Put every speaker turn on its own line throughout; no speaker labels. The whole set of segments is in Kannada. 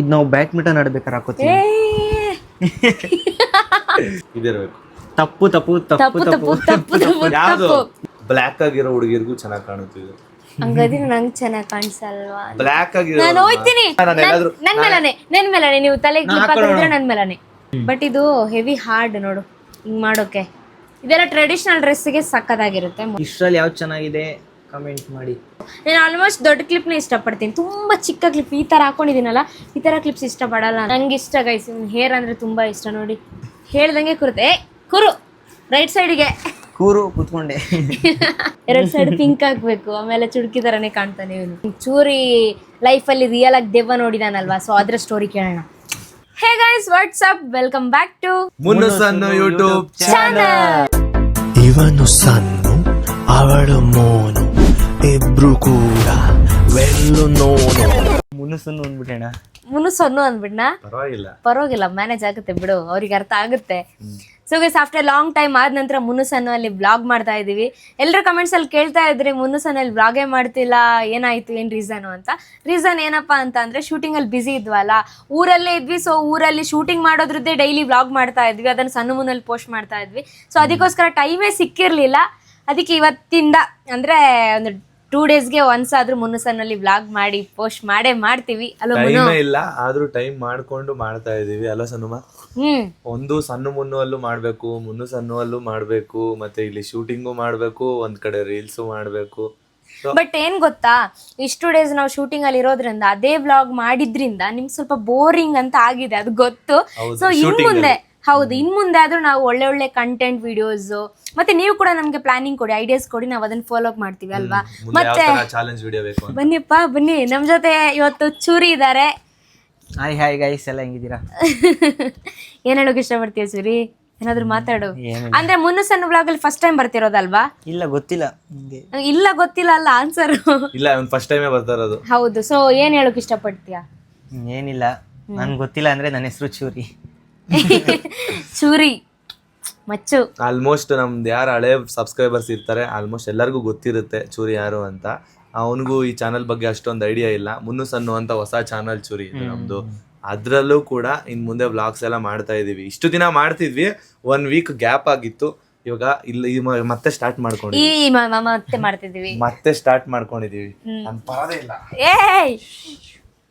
ಇದು ನಾವು ಬ್ಯಾಡ್ಮಿಂಟನ್ ಆಡ್ಬೇಕಾರೆ ಹಾಕೋತೀವಿ.
ಇದಿರ್ಬೇಕು.
ತಪ್ಪು ತಪ್ಪು ತಪ್ಪು ತಪ್ಪು ತಪ್ಪು.
ಯಾವ್ದು ಬ್ಲ್ಯಾಕ್ ಆಗಿರೋ ಹುಡುಗಿರ್ಗೂ ಚೆನ್ನಾಗಿ ಕಾಣುತ್ತಿದೆ.
ಹಂಗಾದ್ರೆ ನಂಗೆ ಚೆನ್ನಾಗಿ ಕಾಣಿಸಲ್ವಾ?
ಬ್ಲ್ಯಾಕ್ ಆಗಿರೋ
ನಾನು ಹೋಯ್ತೀನಿ ನನ್ ಮೇಲಾನೆ ನೀವು ತಲೆಗೆ ಕ್ಲಿಪ್ ಹಾಕಿದ್ರೆ ನನ್ ಮೇಲಾನೆ. ಬಟ್ ಇದು ಹೆವಿ ಹಾರ್ಡ್ ನೋಡು ಹಿಂಗ್ ಮಾಡೋಕೆ. ಇದೆಲ್ಲ ಟ್ರೆಡಿಷನಲ್ ಡ್ರೆಸ್ಗೆ ಸಕ್ಕದಾಗಿರುತ್ತೆ.
ಇಷ್ಟರಲ್ಲಿ ಯಾವ್ದು ಚೆನ್ನಾಗಿದೆ ಕಮೆಂಟ್ ಮಾಡಿ.
ನಾನು ಆಲ್ಮೋಸ್ಟ್ ದೊಡ್ಡ ಕ್ಲಿಪ್ನ ಇಷ್ಟಪಡ್ತೀನಿ. ತುಂಬಾ ಚಿಕ್ಕ ಕ್ಲಿಪ್ ಈ ತರ ಹಾಕೊಂಡಿದ್ದೀನಲ್ಲ, ಈ ತರ ಕ್ಲಿಪ್ಸ್ ಇಷ್ಟಪಡಲ್ಲ. ನಂಗೆ ಇಷ್ಟ ಗೈಸ್, ಹೇರ್ ಅಂದ್ರೆ ತುಂಬಾ ಇಷ್ಟ. ನೋಡಿ ಹೇಳ್ದಂಗೆ ಕುರುತ್ತೆ. ಕುರು ರೈಟ್ ಸೈಡ್ಗೆ
ಕೂರು ಕೂತ್ಕೊಂಡೆ.
2 ಸೈಡ್ ಪಿಂಕ್ ಹಾಕ್ಬೇಕು, ಆಮೇಲೆ ಚುಡ್ಕಿ ತರನೇ ಕಾಣ್ತಾನೆ ಇವನು. ಚೂರಿ ಲೈಫಲ್ಲಿ ರಿಯಲ್ ಆಗಿ ದೆವ್ವ ನೋಡಿದಾನಲ್ವಾ, ಸೊ ಅದ್ರ ಸ್ಟೋರಿ ಕೇಳೋಣ. Hey guys, what's up, welcome back to
Munnusannu YouTube channel.
ಇವನು ಸನ್ನು ಅವಳು ಮೋನು, ಇಬ್ರು ಕೂಡ ವೆಲ್ಲು ನೋನು.
ಮುನ್ನುಸನ್ನು ಅಂದ್ಬಿಟ್ಟೇಣ.
ಮುನ್ನುಸನ್ನು ಅಂದ್ಬಿಡ್ನಾ? ಪರವಾಗಿಲ್ಲ, ಮ್ಯಾನೇಜ್ ಆಗುತ್ತೆ ಬಿಡು, ಅವ್ರಿಗೆ ಅರ್ಥ ಆಗುತ್ತೆ. So guys, after long time ಆದ ನಂತರ ಮುನ್ನುಸನ್ನು ಅಲ್ಲಿ ಬ್ಲಾಗ್ ಮಾಡ್ತಾ ಇದೀವಿ. ಎಲ್ಲರೂ ಕಮೆಂಟ್ಸ್ ಅಲ್ಲಿ ಕೇಳ್ತಾ ಇದ್ರಿ ಮುನ್ನುಸನ್ನು ಅಲ್ಲಿ ಬ್ಲಾಗೇ ಮಾಡ್ತಿಲ್ಲ, ಏನಾಯ್ತು, ಏನ್ ರೀಸನ್ ಅಂತ. ರೀಸನ್ ಏನಪ್ಪಾ ಅಂತ ಅಂದ್ರೆ ಶೂಟಿಂಗ್ ಅಲ್ಲಿ ಬಿಸಿ ಇದ್ವಲ್ಲ, ಊರಲ್ಲೇ ಇದ್ವಿ. ಸೊ ಊರಲ್ಲಿ ಶೂಟಿಂಗ್ ಮಾಡೋದ್ರದ್ದೇ ಡೈಲಿ ಬ್ಲಾಗ್ ಮಾಡ್ತಾ ಇದ್ವಿ, ಅದನ್ನ ಸಣ್ಣ ಮುನ್ನಲ್ಲಿ ಪೋಸ್ಟ್ ಮಾಡ್ತಾ ಇದ್ವಿ. ಸೊ ಅದಕ್ಕೋಸ್ಕರ ಟೈಮೇ ಸಿಕ್ಕಿರ್ಲಿಲ್ಲ. ಅದಕ್ಕೆ ಇವತ್ತಿಂದ ಅಂದ್ರೆ ಒಂದು 2 ಡೇಸ್ಗೆ ಒನ್ಸ್ ಆದ್ರೂ ಮುನ್ನುಸನ್ನಲ್ಲಿ ಬ್ಲಾಗ್ ಮಾಡಿ ಪೋಸ್ಟ್ ಮಾಡ್ತೀವಿ.
ಟೈಮೇ ಇಲ್ಲ, ಆದ್ರೂ ಟೈಮ್ ಮಾಡ್ಕೊಂಡು ಮಾಡ್ತಾ ಇದೀವಿ ಅಲ್ಲ ಸನ್ನುಮ. ಒಂದು ಸಣ್ಣ ಮುನ್ನುವಲ್ಲೂ ಮಾಡ್ಬೇಕು, ಮುನ್ನುಸನ್ನುವಲ್ಲೂ ಮಾಡ್ಬೇಕು, ಮತ್ತೆ ಇಲ್ಲಿ ಶೂಟಿಂಗು ಮಾಡ್ಬೇಕು, ಒಂದ್ ಕಡೆ ರೀಲ್ಸು ಮಾಡ್ಬೇಕು.
ಬಟ್ ಏನ್ ಗೊತ್ತಾ, ಇಷ್ಟು ಡೇಸ್ ನಾವು ಶೂಟಿಂಗ್ ಅಲ್ಲಿ ಇರೋದ್ರಿಂದ ಅದೇ ಬ್ಲಾಗ್ ಮಾಡಿದ್ರಿಂದ ನಿಮ್ಗೆ ಸ್ವಲ್ಪ ಬೋರಿಂಗ್ ಅಂತ ಆಗಿದೆ, ಅದು ಗೊತ್ತು. ಸೊ ಇನ್ ಮುಂದೆ ಆದ್ರೂ ನಾವು ಒಳ್ಳೆ ಕಂಟೆಂಟ್ ವಿಡಿಯೋಸ್, ಮತ್ತೆ ನೀವು ಕೂಡ ನಮ್ಗೆ ಪ್ಲಾನಿಂಗ್ ಕೊಡಿ, ಐಡಿಯಾಸ್ ಕೊಡಿ, ನಾವು ಅದನ್ನ ಫಾಲೋ ಅಪ್ ಮಾಡ್ತೀವಿ ಅಲ್ವಾ. ಮತ್ತೆ ಬನ್ನಿಪ್ಪ ಬನ್ನಿ, ನಮ್ ಜೊತೆ ಇವತ್ತು ಚೂರಿ ಇದಾರೆ.
ಹಾಯ್ ಗೈಸ್, ಎಲ್ಲ ಹೆಂಗಿದ್ದೀರಾ?
ಏನ್ ಹೇಳೋಕೆ ಇಷ್ಟಪಡ್ತೀಯ ಚೂರಿ? ಏನಾದ್ರು ಮಾತಾಡು. ಅಂದ್ರೆ ಮುನ್ನುಸನ್ನು ಬ್ಲಾಗ್ ಅಲ್ಲಿ ಫಸ್ಟ್ ಟೈಮ್ ಬರ್ತಿರೋದಲ್ವಾ?
ಇಲ್ಲ ಗೊತ್ತಿಲ್ಲ
ಅಲ್ಲ ಆನ್ಸರ್.
ಇಲ್ಲ, ಫಸ್ಟ್ ಟೈಮೇ ಬರ್ತಾ ಇರೋದು.
ಹೌದು. ಸೊ ಏನ್ ಹೇಳೋಕೆ ಇಷ್ಟಪಡ್ತೀಯ?
ಏನಿಲ್ಲ, ನನ್ಗೆ ಗೊತ್ತಿಲ್ಲ. ಅಂದ್ರೆ ನನ್ನ ಹೆಸರು ಚೂರಿ.
ಚೂರಿ ಮಚ್ಚು.
ಆಲ್ಮೋಸ್ಟ್ ನಮ್ದು ಯಾರು ಹಳೆ ಸಬ್ಸ್ಕ್ರೈಬರ್ಸ್ ಇರ್ತಾರೆ ಆಲ್ಮೋಸ್ಟ್ ಎಲ್ಲರಿಗೂ ಗೊತ್ತಿರುತ್ತೆ ಚೂರಿ ಯಾರು ಅಂತ. ಅವನಿಗೂ ಈ ಚಾನಲ್ ಬಗ್ಗೆ ಅಷ್ಟೊಂದು ಐಡಿಯಾ ಇಲ್ಲ. ಮುನ್ನುಸನ್ನು ಅಂತ ಹೊಸ ಚಾನಲ್ ಚೂರಿ ಇದು ನಮ್ದು. ಅದ್ರಲ್ಲೂ ಕೂಡ ಇನ್ ಮುಂದೆ ವ್ಲಾಗ್ಸ್ ಎಲ್ಲ ಮಾಡ್ತಾ ಇದೀವಿ. ಇಷ್ಟು ದಿನ ಮಾಡ್ತಿದ್ವಿ, 1 ವೀಕ್ ಗ್ಯಾಪ್ ಆಗಿತ್ತು. ಇವಾಗ ಇಲ್ಲಿ ಮತ್ತೆ ಸ್ಟಾರ್ಟ್ ಮಾಡ್ಕೊಂಡಿದೀವಿ. ಮತ್ತೆ ಸ್ಟಾರ್ಟ್ ಮಾಡ್ಕೊಂಡಿದೀವಿ. ಇಲ್ಲ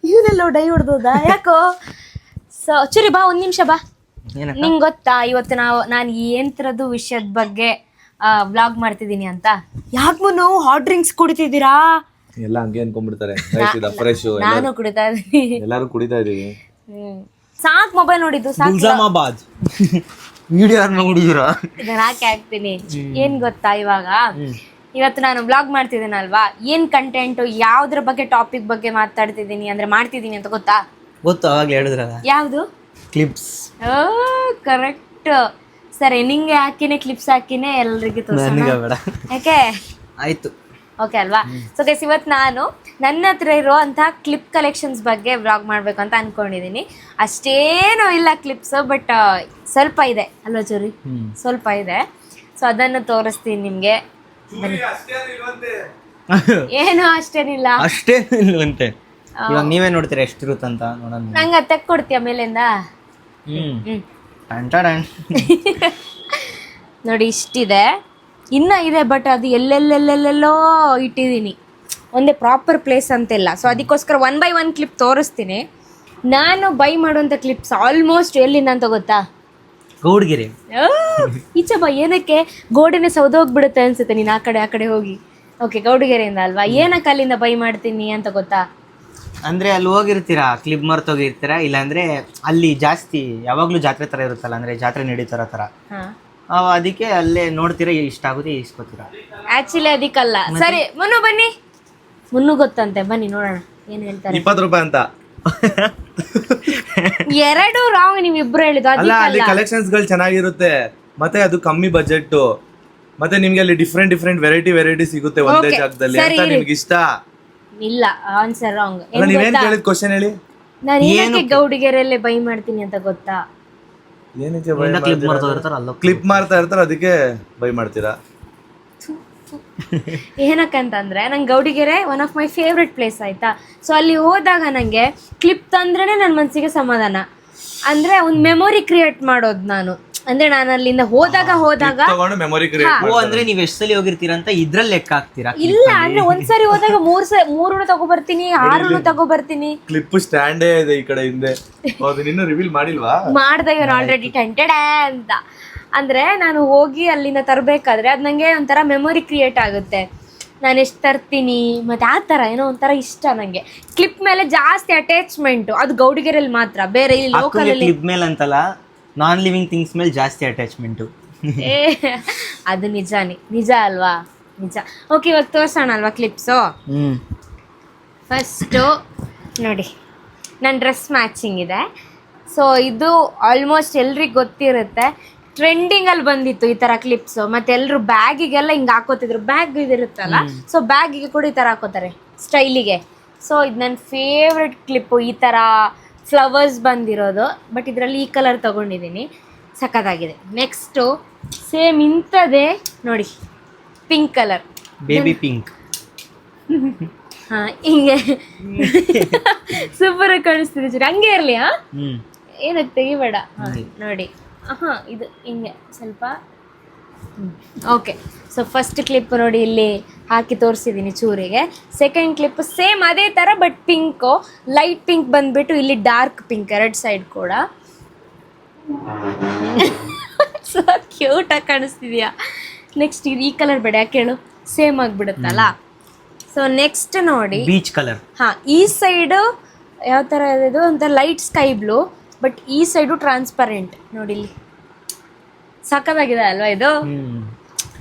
ಇವನೆಲ್ಲೋ ಡೈ ಹೊಡ್ದೋದ ಯಾಕೋ? ಸೊ ಚೂರಿ ಬಾ, 1 ನಿಮಿಷ ಬಾ. ನಿಂಗೆ ಗೊತ್ತಾ ಇವತ್ತು ನಾನು ಏನ್ ತರದ್ದು ವಿಷಯದ ಬಗ್ಗೆ ಬ್ಲಾಗ್ ಮಾಡ್ತಿದೀನಿ ಅಂತ? ಯಾಕೆ ಮುನ್ನು ಹಾಟ್ ಡ್ರಿಂಕ್ಸ್ ಕುಡಿತಿದ್ದೀರಾ?
ಎಲ್ಲ ಹಂಗೆ ಅನ್ಕೊಂಡ್ಬಿಡ್ತಾರೆ.
ನಾನು ಕುಡಿತಾ ಇದೀನಿ,
ಎಲ್ಲಾರು ಕುಡಿತಾ ಇದೀವಿ.
ಸಾಕ್ ಮೊಬೈಲ್ ನೋಡಿದ್ದು ಸಾಕು.
ವಿಡಿಯೋ ನೋಡಿದಿರಾ?
ಇದನ್ನ ಹಾಕಿ ಹಾಕ್ತೀನಿ. ಏನ್ ಗೊತ್ತಾ, ಇವತ್ತು ನಾನು ಬ್ಲಾಗ್ ಮಾಡ್ತಿದ್ದೀನಲ್ವಾ, ಏನ್ ಕಂಟೆಂಟ್, ಯಾವ್ದ್ರ ಬಗ್ಗೆ ಟಾಪಿಕ್ ಬಗ್ಗೆ ಮಾಡ್ತಿದ್ದೀನಿ ಅಂತ ಗೊತ್ತಾ?
ಗೊತ್ತು, ಅವಾಗ್ಲೇ ಹೇಳಿದ್ರಲ್ಲ.
ಯಾವ್ದು?
ಕ್ಲಿಪ್ಸ್.
ಕರೆಕ್ಟ್. ಸರಿ, ನಿಂಗೆ ಹಾಕಿನೇ ಕ್ಲಿಪ್ಸ್ ಹಾಕಿನೇ ಎಲ್ರಿಗೂ ತೋರಿಸೋಣ. ಯಾಕೆ?
ಆಯ್ತು,
ಓಕೆ ಅಲ್ವಾ? ಸೊ ಗೈಸ್, ಇವತ್ತು ನಾನು ನನ್ನ ಹತ್ರ ಇರುವಂತಹ ಕ್ಲಿಪ್ ಕಲೆಕ್ಷನ್ಸ್ ಬಗ್ಗೆ ಬ್ಲಾಗ್ ಮಾಡ್ಬೇಕಂತ ಅನ್ಕೊಂಡಿದೀನಿ. ಅಷ್ಟೇನೂ ಇಲ್ಲ ಕ್ಲಿಪ್ಸ್, ಬಟ್ ಸ್ವಲ್ಪ ಇದೆ ಅಲ್ವಾ ಚೂರಿ? ಸ್ವಲ್ಪ ಇದೆ. ಸೊ ಅದನ್ನು ತೋರಿಸ್ತೀನಿ ನಿಮ್ಗೆ. ಏನು ಅಷ್ಟೇನಿಲ್ಲ
ಇವಾಗ ನೀವೇ ನೋಡ್ತೀರಾ ಎಷ್ಟಿರುತ್ತಂತ ನೋಡೋಣ.
ನಂಗೆ ತೆಕ್ ಕೊಡ್ತೀಯ ಮೇಲಿಂದ? ನೋಡಿ, ಇಷ್ಟಿದೆ, ಇನ್ನ ಇದೆ, ಬಟ್ ಅದು ಎಲ್ಲೆಲ್ಲೆಲ್ಲೆಲ್ಲೋ ಇಟ್ಟಿದ್ದೀನಿ. ಒಂದೇ ಪ್ರಾಪರ್ ಪ್ಲೇಸ್ ಅಂತಿಲ್ಲ. ಸೊ ಅದಕ್ಕೋಸ್ಕರ 1 by 1 ಕ್ಲಿಪ್ ತೋರಿಸ್ತೀನಿ. ನಾನು ಬೈ ಮಾಡುವಂಥ ಕ್ಲಿಪ್ಸ್ ಆಲ್ಮೋಸ್ಟ್ ಎಲ್ಲಿಂದ ಅಂತ ಗೊತ್ತಾ?
ಗೌಡ್ಗೆರೆ.
ಈಚೆ ಬಾ. ಏನಕ್ಕೆ? ಗೋಡೆನೆ ಸೌದೋಗ್ಬಿಡುತ್ತೆ ಅನ್ಸುತ್ತೆ ನೀನು ಆ ಕಡೆ ಹೋಗಿ. ಓಕೆ, ಗೌಡಗೆರೆಯಿಂದ ಅಲ್ವಾ? ಏನಕ್ಕೆ ಅಲ್ಲಿಂದ ಬೈ ಮಾಡ್ತೀನಿ ಅಂತ ಗೊತ್ತಾ?
ಅಂದ್ರೆ ಅಲ್ಲಿ ಹೋಗಿರ್ತೀರಾ, ಕ್ಲಿಪ್ ಮರ್ತೋಗಿರ್ತೀರಾ, ಇಲ್ಲಾಂದ್ರೆ ಅಲ್ಲಿ ಜಾಸ್ತಿ ಯಾವಾಗ್ಲೂ ಜಾತ್ರೆ ತರ ಇರುತ್ತಲ್ಲ, ಅಂದ್ರೆ ಜಾತ್ರೆ ನಡೀತಾರ ತರ, ಅದಕ್ಕೆ ಅಲ್ಲೇ ನೋಡ್ತೀರಾ, ಇಷ್ಟ ಆಗುತ್ತೆ ಇಸ್ಕೊತೀರಾ.
ಆಕ್ಚುಲಿ ಅದಕ್ಕಲ್ಲ. ಸರಿ ಮುನ್ನು ಬನ್ನಿ. ಮುನ್ನು ಗೊತ್ತಂತೆ, ಬನ್ನಿ ನೋಡೋಣ ಏನ್ ಹೇಳ್ತಾರೆ.
20 ರೂಪಾಯಿ ಅಂತ.
2 ರಾಂಗ್, ನೀವಿಬ್ರು ಹೇಳಿದ್ದು.
ಅಲ್ಲಿ ಕಲೆಕ್ಷನ್ಸ್ ಗಳು ಚೆನ್ನಾಗಿರುತ್ತೆ, ಮತ್ತೆ ಅದು ಕಮ್ಮಿ ಬಜೆಟ್, ಮತ್ತೆ ನಿಮ್ಗೆ ಅಲ್ಲಿ ಡಿಫ್ರೆಂಟ್ ವೆರೈಟಿ ಸಿಗುತ್ತೆ ಒಂದೇ ಜಾಗದಲ್ಲಿ ಅಂತ. ನಿಮ್ಗೆ ಇಷ್ಟ
ಇಲ್ಲ? Answer wrong.
ನೀವೇನ್ ಕೇಳಿದ ಕ್ವಶನ್ ಹೇಳಿ.
ನಾನು ಏನಕ್ಕೆ ಗೌಡಿಗೆರೆಯಲ್ಲೇ ಬೈ ಮಾಡ್ತೀನಿ ಅಂತ ಗೊತ್ತಾ?
ಏನಕ್ಕೆ ಕ್ಲಿಪ್ ಮಾಡ್ತಾ ಇರ್ತಾರ, ಅದಕ್ಕೆ ಬೈ ಮಾಡ್ತೀರಾ?
ಏನಕ್ಕಂತಂದ್ರೆ ನಂಗೆ Gowdigere one of my favourite place ಆಯ್ತಾ. ಸೊ ಅಲ್ಲಿ ಹೋದಾಗ ನನಗೆ ಕ್ಲಿಪ್ ತಂದ್ರೇನೆ ನನ್ನ ಮನಸ್ಸಿಗೆ ಸಮಾಧಾನ. ಅಂದ್ರೆ ಒಂದು ಮೆಮೊರಿ ಕ್ರಿಯೇಟ್ ಮಾಡೋದು ನಾನು. ಅಂದ್ರೆ ನಾನು ಅಲ್ಲಿಂದ ಹೋದಾಗ
ತಗೊಂಡು ಮೆಮೊರಿ ಕ್ರಿಯೇಟ್
ಓ ಅಂದ್ರೆ ನೀವ್ ಎಷ್ಟ್ ಸಲ ಹೋಗಿರ್ತೀರಾ ಅಂತ ಇದ್ರಲ್ಲಿ ಲೆಕ್ಕ ಹಾಕ್ತೀರಾ?
ಇಲ್ಲ ಅಂದ್ರೆ ಒಂದ್ಸರಿ ಹೋದಾಗ ಮೂರು ತಗೋಬರ್ತೀನಿ, 6 ತಗೋಬರ್ತೀನಿ.
ಕ್ಲಿಪ್ ಸ್ಟ್ಯಾಂಡೇ ಇದೆ ಈ ಕಡೆ ಹಿಂದೆ. ಅದು ಇನ್ನೂ ರಿವೀಲ್ ಮಾಡಿಲ್ವಾ?
ಮಾಡ್ದೆ ಇವ್ರು ಆಲ್ರೆಡಿ ಟೆಂಟೆಡ್ ಅಂತ. ಅಂದ್ರೆ ನಾನು ಹೋಗಿ ಅಲ್ಲಿಂದ ತರಬೇಕಾದ್ರೆ ಅದು ನಂಗೆ ಒಂಥರ ಮೆಮೊರಿ ಕ್ರಿಯೇಟ್ ಆಗುತ್ತೆ. ನಾನು ಎಷ್ಟು ತರ್ತೀನಿ ಮತ್ತೆ ಆ ಥರ ಏನೋ ಒಂಥರ ಇಷ್ಟ ನನಗೆ. ಕ್ಲಿಪ್ ಮೇಲೆ ಜಾಸ್ತಿ ಅಟ್ಯಾಚ್ಮೆಂಟು, ಅದು ಗೌಡಿಗೆರೆಯಲ್ಲಿ ಮಾತ್ರ, ಬೇರೆ ಇಲ್ಲಿ ಲೋಕಲಲ್ಲಿ
ಕ್ಲಿಪ್ ಮೇಲೆ ಅಂತಲ್ಲ, ನಾನ್ ಲಿವಿಂಗ್ ಥಿಂಗ್ಸ್ ಮೇಲೆ ಜಾಸ್ತಿ ಅಟ್ಯಾಚ್ಮೆಂಟು.
ಅದು ನಿಜ ಅಲ್ವಾ? ನಿಜ. ಓಕೆ, ಇವಾಗ ತೋರ್ಸೋಣ ಅಲ್ವಾ ಕ್ಲಿಪ್ಸು. ಫಸ್ಟು ನೋಡಿ, ನನ್ನ ಡ್ರೆಸ್ ಮ್ಯಾಚಿಂಗ್ ಇದೆ. ಸೊ ಇದು ಆಲ್ಮೋಸ್ಟ್ ಎಲ್ರಿಗೂ ಗೊತ್ತಿರುತ್ತೆ, ಟ್ರೆಂಡಿಂಗಲ್ಲಿ ಬಂದಿತ್ತು ಈ ಥರ ಕ್ಲಿಪ್ಸು. ಮತ್ತು ಎಲ್ಲರೂ ಬ್ಯಾಗಿಗೆಲ್ಲ ಹಿಂಗೆ ಹಾಕೋತಿದ್ರು, ಬ್ಯಾಗ್ ಇದಿರುತ್ತಲ್ಲ, ಸೊ ಬ್ಯಾಗಿಗೆ ಕೂಡ ಈ ಥರ ಹಾಕೋತಾರೆ ಸ್ಟೈಲಿಗೆ. ಸೊ ಇದು ನನ್ನ ಫೇವ್ರೆಟ್ ಕ್ಲಿಪ್ಪು, ಈ ಥರ ಫ್ಲವರ್ಸ್ ಬಂದಿರೋದು. ಬಟ್ ಇದರಲ್ಲಿ ಈ ಕಲರ್ ತೊಗೊಂಡಿದ್ದೀನಿ, ಸಖತ್ತಾಗಿದೆ. ನೆಕ್ಸ್ಟು ಸೇಮ್ ಇಂಥದ್ದೇ ನೋಡಿ, ಪಿಂಕ್ ಕಲರ್,
ಬೇಬಿ ಪಿಂಕ್.
ಹಾಂ, ಹಿಂಗೆ ಸೂಪರಾಗಿ ಕಾಣಿಸ್ತಿದೆ ಚೂರು, ಹಂಗೆ ಇರಲಿ. ಹಾಂ, ಏನಕ್ಕೆ ತೆಗಿಬೇಡ. ಹಾಂ ನೋಡಿ, ಹಾಂ ಇದು ಹಿಂಗೆ ಸ್ವಲ್ಪ. ಓಕೆ, ಸೊ ಫಸ್ಟ್ ಕ್ಲಿಪ್ ನೋಡಿ ಇಲ್ಲಿ ಹಾಕಿ ತೋರಿಸಿದ್ದೀನಿ ಚೂರಿಗೆ. ಸೆಕೆಂಡ್ ಕ್ಲಿಪ್ ಸೇಮ್ ಅದೇ ಥರ, ಬಟ್ ಪಿಂಕು, ಲೈಟ್ ಪಿಂಕ್ ಬಂದುಬಿಟ್ಟು ಇಲ್ಲಿ ಡಾರ್ಕ್ ಪಿಂಕ್, ಎರಡು ಸೈಡ್ ಕೂಡ. ಸೊ ಕ್ಯೂಟಾಗಿ ಕಾಣಿಸ್ತಿದ್ಯಾ? ನೆಕ್ಸ್ಟ್ ಈ ಕಲರ್ ಬೇಡ, ಯಾಕೆ ಹೇಳು, ಸೇಮ್ ಆಗಿಬಿಡುತ್ತಲ್ಲ. ಸೊ ನೆಕ್ಸ್ಟ್ ನೋಡಿ,
ಬೀಚ್ ಕಲರ್.
ಹಾಂ, ಈ ಸೈಡು ಯಾವ ಥರ ಇದೆ, ಒಂಥರ ಲೈಟ್ ಸ್ಕೈ ಬ್ಲೂ, ಬಟ್ ಈ ಸೈಡು ಟ್ರಾನ್ಸ್ಪರೆಂಟ್ ನೋಡಿ, ಇಲ್ಲಿ ಸಖತ್ತಾಗಿದೆ ಅಲ್ವಾ ಇದು?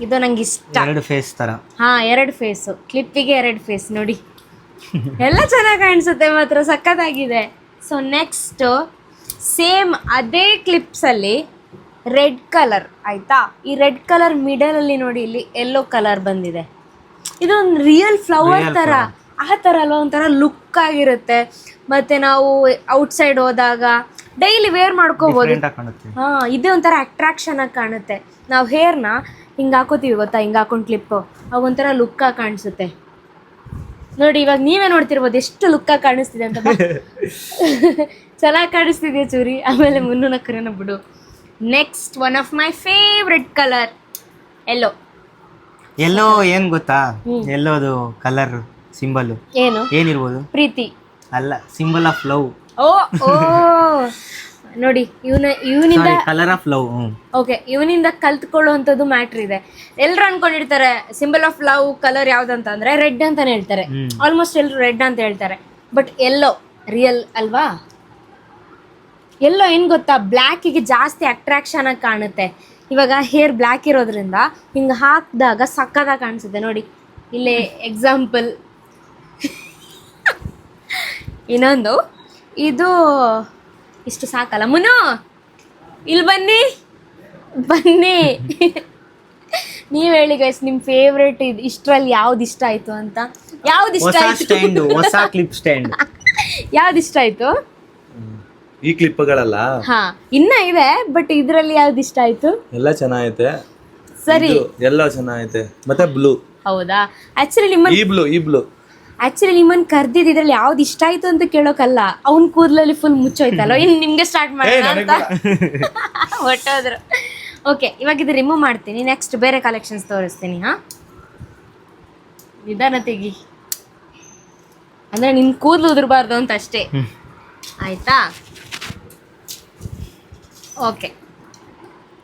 ಇದು ನಂಗೆ ಇಷ್ಟ.
2 ಫೇಸ್ ತರ.
ಹಾಂ, 2 ಫೇಸು, ಕ್ಲಿಪ್ಪಿಗೆ 2 ಫೇಸ್ ನೋಡಿ, ಎಲ್ಲ ಚೆನ್ನಾಗಿ ಕಾಣಿಸುತ್ತೆ ಮಾತ್ರ, ಸಖತ್ತಾಗಿದೆ. ಸೊ ನೆಕ್ಸ್ಟ್ ಸೇಮ್ ಅದೇ ಕ್ಲಿಪ್ಸಲ್ಲಿ ರೆಡ್ ಕಲರ್ ಆಯಿತಾ. ಈ ರೆಡ್ ಕಲರ್ ಮಿಡಲಲ್ಲಿ ನೋಡಿ, ಇಲ್ಲಿ ಯೆಲ್ಲೋ ಕಲರ್ ಬಂದಿದೆ. ಇದೊಂದು ರಿಯಲ್ ಫ್ಲವರ್ ಥರ, ಆ ಥರ ಅಲ್ವ, ಒಂಥರ ಲುಕ್ ಆಗಿರುತ್ತೆ. ಮತ್ತು ನಾವು ಔಟ್ಸೈಡ್ ಹೋದಾಗ ಡೈಲಿ ವೇರ್ ಮಾಡ್ಕೋಬೋದು. ಹಾಂ, ಇದೇ ಒಂಥರ ಅಟ್ರಾಕ್ಷನ್ ಆಗಿ ಕಾಣುತ್ತೆ. ನಾವು ಹೇರ್ನ ಹಿಂಗೆ ಹಾಕೋತೀವಿ ಗೊತ್ತಾ, ಹಿಂಗೆ ಹಾಕೊಂಡು ಕ್ಲಿಪ್ಪು, ಅವಾಗ ಒಂಥರ ಲುಕ್ಕಾಗಿ ಕಾಣಿಸುತ್ತೆ ನೋಡಿ. ಇವಾಗ ನೀವೇ ನೋಡ್ತಿರ್ಬೋದು ಎಷ್ಟು ಲುಕ್ಕಾಗಿ ಕಾಣಿಸ್ತಿದೆ ಅಂತ. ಚೆನ್ನಾಗಿ ಕಾಣಿಸ್ತಿದೆ ಚೂರಿ. ಆಮೇಲೆ ಮುನ್ನೂನ ಕರೆನ ಬಿಡು. Next one of my favourite colour, yellow.
Yellow ಏನ್ ಗೊತ್ತಾ, ಎಲ್ಲೋದು ಕಲರ್ ಸಿಂಬಲ್
ಏನು
ಏನಿರ್ಬೋದು?
ಪ್ರೀತಿ
ಅಲ್ಲ, ಸಿಂಬಲ್ ಆಫ್ ಲವ್.
ಓ ನೋಡಿ, ಇವನಿಂದ
ಕಲರ್ ಆಫ್ ಲವ್.
ಓಕೆ, ಇವನಿಂದ ಕಲ್ತ್ಕೊಳ್ಳುವಂಥದ್ದು ಮ್ಯಾಟ್ರ್ ಇದೆ. ಎಲ್ಲರೂ ಅನ್ಕೊಂಡಿರ್ತಾರೆ ಸಿಂಬಲ್ ಆಫ್ ಲವ್ ಕಲರ್ ಯಾವ್ದಂತ ಅಂದ್ರೆ ರೆಡ್ ಅಂತಾನೆ ಹೇಳ್ತಾರೆ. ಆಲ್ಮೋಸ್ಟ್ ಎಲ್ಲರೂ ರೆಡ್ ಅಂತ ಹೇಳ್ತಾರೆ, ಬಟ್ ಎಲ್ಲೋ ರಿಯಲ್ ಅಲ್ವಾ? ಎಲ್ಲೋ ಏನು ಗೊತ್ತಾ, ಬ್ಲ್ಯಾಕಿಗೆ ಜಾಸ್ತಿ ಅಟ್ರಾಕ್ಷನ್ ಆಗಿ ಕಾಣುತ್ತೆ. ಇವಾಗ ಹೇರ್ ಬ್ಲ್ಯಾಕ್ ಇರೋದ್ರಿಂದ ಹಿಂಗೆ ಹಾಕಿದಾಗ ಸಕ್ಕತ್ತಾಗಿ ಕಾಣಿಸುತ್ತೆ ನೋಡಿ. ಇಲ್ಲೇ ಎಕ್ಸಾಂಪಲ್. ಇನ್ನೊಂದು, ಇದು ಇಷ್ಟು ಸಾಕಲ್ಲ, ಮುನ್ನು ಇಲ್ಲಿ ಬನ್ನಿ ನೀವು ಹೇಳಿ ಗೈಸ್, ನಿಮ್ಮ ಫೇವ್ರೇಟ್ ಇದು ಇಷ್ಟರಲ್ಲಿ ಯಾವ್ದು ಇಷ್ಟ ಆಯ್ತು ಅಂತ. ಯಾವ್ದು ಇಷ್ಟ ಆಯ್ತು?
ಹೊಸ ಕ್ಲಿಪ್ ಸ್ಟ್ಯಾಂಡ್.
ಯಾವ್ದು ಇಷ್ಟ ಆಯ್ತು?
ಈ ಕ್ಲಿಪ್ಗಳಲ್ಲ,
ಹಾ ಇನ್ನ ಇದೆ, ಬಟ್ ಇದ್ರಲ್ಲಿ ಯಾವ್ದು ಇಷ್ಟ ಆಯ್ತು?
ಎಲ್ಲ ಚೆನ್ನಾಗೈತೆ.
ಸರಿ,
ಎಲ್ಲ ಚೆನ್ನಾಗೈತೆ. ಮತ್ತೆ ಬ್ಲೂ.
ಹೌದಾ? ಆಕ್ಚುಲಿ ನಿಮ್ಮನ್ನ ಕರ್ದಿದ್ದು ಇದ್ರಲ್ಲಿ ಯಾವ್ದು ಇಷ್ಟ ಆಯ್ತು ಅಂತ ಕೇಳೋಕಲ್ಲ, ಅವ್ನ ಕೂದಲಲ್ಲಿ ಫುಲ್ ಮುಚ್ಚೋಯ್ತಲ್ಲ, ಇನ್ನು ನಿಮ್ಗೆ ಸ್ಟಾರ್ಟ್ ಮಾಡೋಣ ಅಂತ ಹೊಟ್ಟೋದ್ರು. ಓಕೆ, ಇವಾಗ ಇದು ರಿಮೂವ್ ಮಾಡ್ತೀನಿ. ನೆಕ್ಸ್ಟ್ ಬೇರೆ ಕಲೆಕ್ಷನ್ಸ್ ತೋರಿಸ್ತೀನಿ. ಹಾ, ನಿಧಾನ ತೆಗಿ, ಅಂದ್ರೆ ನಿನ್ ಕೂದಲು ಉದುರಬಾರ್ದು ಅಂತ ಅಷ್ಟೇ, ಆಯ್ತಾ? ಓಕೆ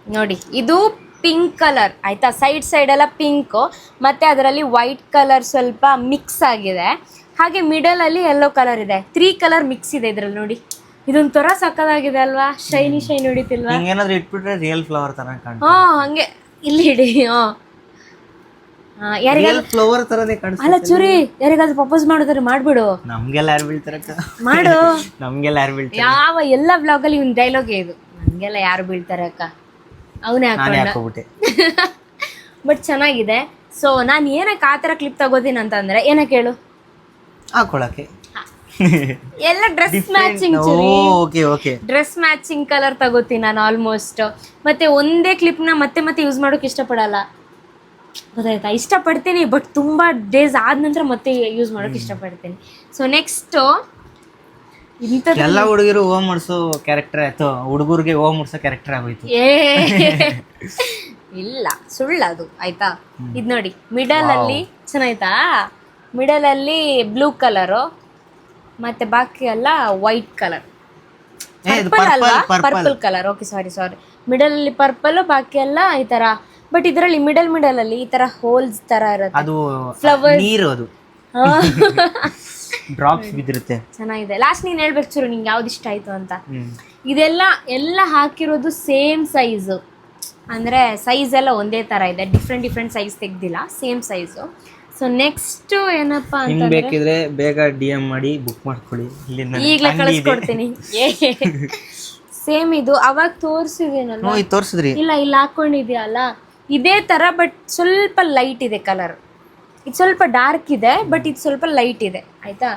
ನೋಡಿ, ಇದು ಪಿಂಕ್ ಕಲರ್ ಆಯ್ತಾ. ಸೈಡ್ ಎಲ್ಲ ಪಿಂಕು, ಮತ್ತೆ ಅದರಲ್ಲಿ ವೈಟ್ ಕಲರ್ ಸ್ವಲ್ಪ ಮಿಕ್ಸ್ ಆಗಿದೆ. ಹಾಗೆ ಮಿಡಲ್ ಅಲ್ಲಿ ಯೆಲ್ಲೋ ಕಲರ್ ಇದೆ. 3 ಕಲರ್ ಮಿಕ್ಸ್ ಇದೆ ಇದ್ರಲ್ಲಿ ನೋಡಿ. ಇದೊಂಥರ ಸಕ್ಕದಾಗಿದೆ ಅಲ್ವಾ? ಶೈನಿ ಹೊಡಿತಿಲ್ವಾ?
ಏನಾದ್ರು ಇಟ್ಬಿಟ್ರೆ ರಿಯಲ್ ಫ್ಲವರ್ ತರ ಕಾಣುತ್ತೆ.
ಹಾ, ಹಂಗೆ ಇಲ್ಲಿ ಇಡಿ.
ಯಾರಿಗಾದ್ರೂ ಫ್ಲವರ್ ತರನೇ ಕಾಣಿಸುತ್ತೆ.
ಅಲ್ಲ ಚೂರಿ, ಯಾರಿಗಾದ್ರೂ ಪ್ರಪೋಸ್ ಮಾಡಿದ್ರೆ ಮಾಡ್ಬಿಡು.
ನಮ್ಗೆಲ್ಲ ಯಾರು ಬೀಳ್ತಾರೆ?
ಮಾಡು.
ನಮ್ಗೆಲ್ಲ ಯಾರು ಬೀಳ್ತಾರೆ?
ಯಾವ ಎಲ್ಲ ಬ್ಲಾಗಲ್ಲಿ ಇವ್ನ ಡೈಲಾಗೆ ಇದು, ನಮ್ಗೆಲ್ಲ ಯಾರು ಬೀಳ್ತಾರೆ ಅಕ್ಕ, ಅವನೇ ಹಾಕೊಂಡೆ. ಬಟ್ ಚೆನ್ನಾಗಿದೆ. ಸೊ ನಾನು ಏನಕ್ಕೆ ಆ ಥರ ಕ್ಲಿಪ್ ತಗೋತೀನಿ ಅಂತಂದ್ರೆ, ಏನಕ್ಕೆ ಹೇಳು?
ಹಾಕೊಳಕ್ಕೆ
ಎಲ್ಲ dress matching. Dress matching colour ತಗೋತೀನಿ ನಾನು ಆಲ್ಮೋಸ್ಟ್. ಮತ್ತೆ ಒಂದೇ ಕ್ಲಿಪ್ನ ಮತ್ತೆ ಯೂಸ್ ಮಾಡೋಕೆ ಇಷ್ಟಪಡಲ್ಲ. ಗೊತ್ತಾಯ್ತಾ, ಇಷ್ಟಪಡ್ತೀನಿ. ಬಟ್ ತುಂಬ ಡೇಸ್ ಆದ ನಂತರ ಮತ್ತೆ ಯೂಸ್ ಮಾಡೋಕೆ ಇಷ್ಟಪಡ್ತೀನಿ. ಸೊ ನೆಕ್ಸ್ಟು ಇಂಥದ್ದು
ಎಲ್ಲ ಹುಡುಗಿರು ಓ ಮಾಡಿಸೋ ಕ್ಯಾರೆಕ್ಟರ್ ಆಯ್ತು, ಹುಡುಗರಿಗೆ ಓ ಮುಡ್ಸೋ ಕ್ಯಾರೆಕ್ಟರ್ ಆಗೋಯ್ತು.
ಇಲ್ಲ, ಸುಳ್ಳದು ಆಯ್ತಾ. ಇದು ನೋಡಿ, ಮಿಡಲ್ ಅಲ್ಲಿ ಚೆನ್ನಾಯ್ತಾ, ಮಿಡಲ್ ಅಲ್ಲಿ ಬ್ಲೂ ಕಲರು ಮತ್ತೆ ಬಾಕಿ ಎಲ್ಲ ವೈಟ್ ಕಲರ್, ಪರ್ಪಲ್ ಅಲ್ವಾ, ಪರ್ಪಲ್ ಕಲರ್. ಓಕೆ, ಸಾರಿ ಮಿಡಲ್ ಅಲ್ಲಿ ಪರ್ಪಲ್, ಬಾಕಿ ಎಲ್ಲ ಈ ತರ. ಬಟ್ ಇದರಲ್ಲಿ ಮಿಡಲ್ ಅಲ್ಲಿ ಈ ತರ ಹೋಲ್ಸ್ ತರ ಇರುತ್ತೆ,
ಅದು
ಫ್ಲವರ್ಸ್,
ನೀರು, ಅದು ಡ್ರಾಪ್ಸ್ ಬಿದ್ದಿರುತ್ತೆ.
ಚೆನ್ನಾಗಿದೆ. ಲಾಸ್ಟ್ ನೀನ್ ಹೇಳ್ಬೇಕು ಚೂರು, ನಿಂಗೆ ಯಾವ್ದು ಇಷ್ಟ ಆಯ್ತು ಅಂತ. ಇದೆಲ್ಲ ಹಾಕಿರೋದು ಸೇಮ್ ಸೈಜು, ಅಂದ್ರೆ ಸೈಜ್ ಎಲ್ಲ ಒಂದೇ ತರ ಇದೆ, ಡಿಫ್ರೆಂಟ್ ಸೈಜ್ ತೆಗ್ದಿಲ್ಲ, ಸೇಮ್ ಸೈಜು. ಸೊ ನೆಕ್ಸ್ಟ್ ಏನಪ್ಪಾ
ನಿಮ್ಗೆ ಬೇಕಿದ್ರೆ ಬೇಗ DM ಮಾಡಿ ಬುಕ್ ಮಾಡ್ಕೊಳ್ಳಿ,
ಈಗಲೇ ಕಳಿಸ್ಕೊಡ್ತೀನಿ. ಸೇಮ್ ಇದು ಅವಾಗ ತೋರಿಸಿದೇನಲ್ಲ,
ತೋರಿಸಿದ್ರಿ?
ಇಲ್ಲ, ಇಲ್ಲಿ ಹಾಕೊಂಡಿದ್ಯಲ್ಲ ಇದೇ ತರ, ಬಟ್ ಸ್ವಲ್ಪ ಲೈಟ್ ಇದೆ ಕಲರ್. ಇದು ಸ್ವಲ್ಪ ಡಾರ್ಕ್ ಇದೆ, ಬಟ್ ಇದು ಸ್ವಲ್ಪ ಲೈಟ್ ಇದೆ ಆಯ್ತಾ.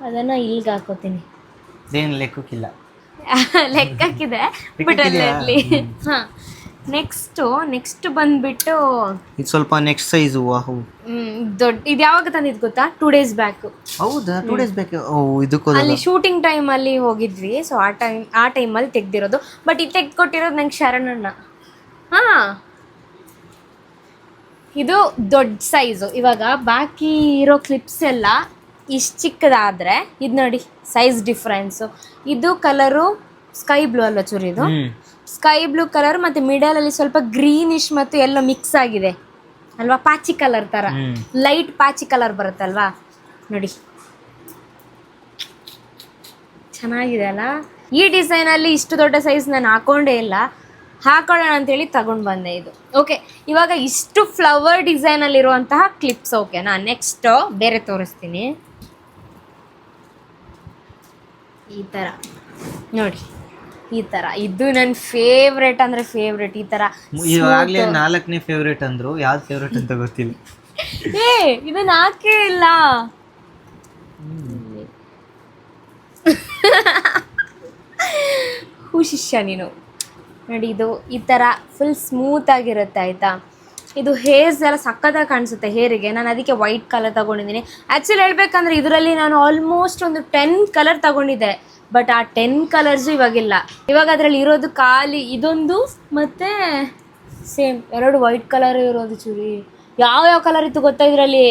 ಅದನ್ನ ಇಲ್ಲಿಗೆ ಹಾಕೋತೀನಿ,
ಏನು ಲೆಕ್ಕಕ್ಕಿಲ್ಲ,
ಲೆಕ್ಕಕ್ಕಿದೆ, ಬಟ್ ಅಲ್ಲೇ ಇರಲಿ. ಹಾ, ನೆಕ್ಸ್ಟ್ ಬಂದ್ಬಿಟ್ಟು
ಇದು ಸ್ವಲ್ಪ ನೆಕ್ಸ್ಟ್ ಸೈಜು.
ದೊಡ್ಡ, ಇದು ಯಾವಾಗ ತಂದಿದ್ ಗೊತ್ತಾ? 2 days ಬ್ಯಾಕ್.
ಹೌದಾ? 2 days ಬ್ಯಾಕ್. ಇದಕ್ಕೂ
ಅಲ್ಲಿ ಶೂಟಿಂಗ್ ಟೈಮ್ ಅಲ್ಲಿ ಹೋಗಿದ್ವಿ. ಸೊ ಆ ಟೈಮಲ್ಲಿ ತೆಗ್ದಿರೋದು. ಬಟ್ ಇದು ತೆಗ್ದುಕೊಟ್ಟಿರೋದು ನಂಗೆ ಶರಣಣ್ಣ. ಹಾ, ಇದು ದೊಡ್ಡ ಸೈಜು. ಇವಾಗ ಬಾಕಿ ಇರೋ ಕ್ಲಿಪ್ಸ್ ಎಲ್ಲ ಇಷ್ಟು ಚಿಕ್ಕದಾದ್ರೆ, ಇದು ನೋಡಿ ಸೈಜ್ ಡಿಫ್ರೆನ್ಸು. ಇದು ಕಲರು ಸ್ಕೈ ಬ್ಲೂ ಅಲ್ವಾ ಚೂರಿ, ಇದು ಸ್ಕೈ ಬ್ಲೂ ಕಲರ್, ಮತ್ತೆ ಮಿಡಲ್ ಅಲ್ಲಿ ಸ್ವಲ್ಪ ಗ್ರೀನಿಶ್ ಮತ್ತು ಎಲ್ಲೋ ಮಿಕ್ಸ್ ಆಗಿದೆ ಅಲ್ವಾ, ಪಾಚಿ ಕಲರ್ ತರ, ಲೈಟ್ ಪಾಚಿ ಕಲರ್ ಬರುತ್ತಲ್ವಾ ನೋಡಿ, ಚೆನ್ನಾಗಿದೆ ಅಲ್ಲ. ಈ ಡಿಸೈನ್ ಅಲ್ಲಿ ಇಷ್ಟು ದೊಡ್ಡ ಸೈಜ್ ನಾನು ಹಾಕೊಂಡೇ ಇಲ್ಲ, ಹಾಕೊಳ್ಳೋಣ ಅಂತೇಳಿ ತಗೊಂಡು ಬಂದೆ ಇದು. ಓಕೆ, ಇವಾಗ ಇಷ್ಟು ಫ್ಲವರ್ ಡಿಸೈನ್ ಅಲ್ಲಿ ಇರುವಂತಹ ಕ್ಲಿಪ್ಸ್. ಓಕೆನಾ, ನೆಕ್ಸ್ಟ್ ಬೇರೆ ತೋರಿಸ್ತೀನಿ. ಈ ತರ ನೋಡಿ, ಈ ತರ, ಇದು ನನ್ನ ಫೇವ್ರೇಟ್ ಅಂದ್ರೆ ಫೇವ್ರೇಟ್. ಈ ತರ
ಇವಾಗಲೇ 4ನೇ ಫೇವ್ರೇಟ್ ಅಂದ್ರು, ಯಾವ್ದು ಫೇವ್ರೇಟ್ ಅಂತ ಗೊತ್ತಿಲ್ಲ.
ಇದನ್ನ ಹಾಕೇ ಇಲ್ಲ. ಶಿಷ್ಯ ನೀನು ನೋಡಿ, ಇದು ಈ ತರ ಫುಲ್ ಸ್ಮೂತ್ ಆಗಿರುತ್ತೆ ಆಯ್ತಾ. ಇದು ಹೇರ್ಸ್ ಎಲ್ಲ ಸಕ್ಕತ್ತಾಗಿ ಕಾಣಿಸುತ್ತೆ ಹೇರಿಗೆ. ನಾನು ಅದಕ್ಕೆ ವೈಟ್ ಕಲರ್ ತಗೊಂಡಿದ್ದೀನಿ. ಆ್ಯಕ್ಚುಲಿ ಹೇಳ್ಬೇಕಂದ್ರೆ ಇದರಲ್ಲಿ ನಾನು ಆಲ್ಮೋಸ್ಟ್ ಒಂದು 10 ಕಲರ್ ತಗೊಂಡಿದ್ದೆ, ಬಟ್ ಆ 10 ಕಲರ್ಸು ಇವಾಗಿಲ್ಲ. ಇವಾಗ ಅದರಲ್ಲಿ ಇರೋದು ಖಾಲಿ ಇದೊಂದು ಮತ್ತೆ ಸೇಮ್ 2 ವೈಟ್ ಕಲರ್ ಇರೋದು ಚೂರಿ. ಯಾವ ಕಲರ್ ಇತ್ತು ಗೊತ್ತಾ ಇದರಲ್ಲಿ?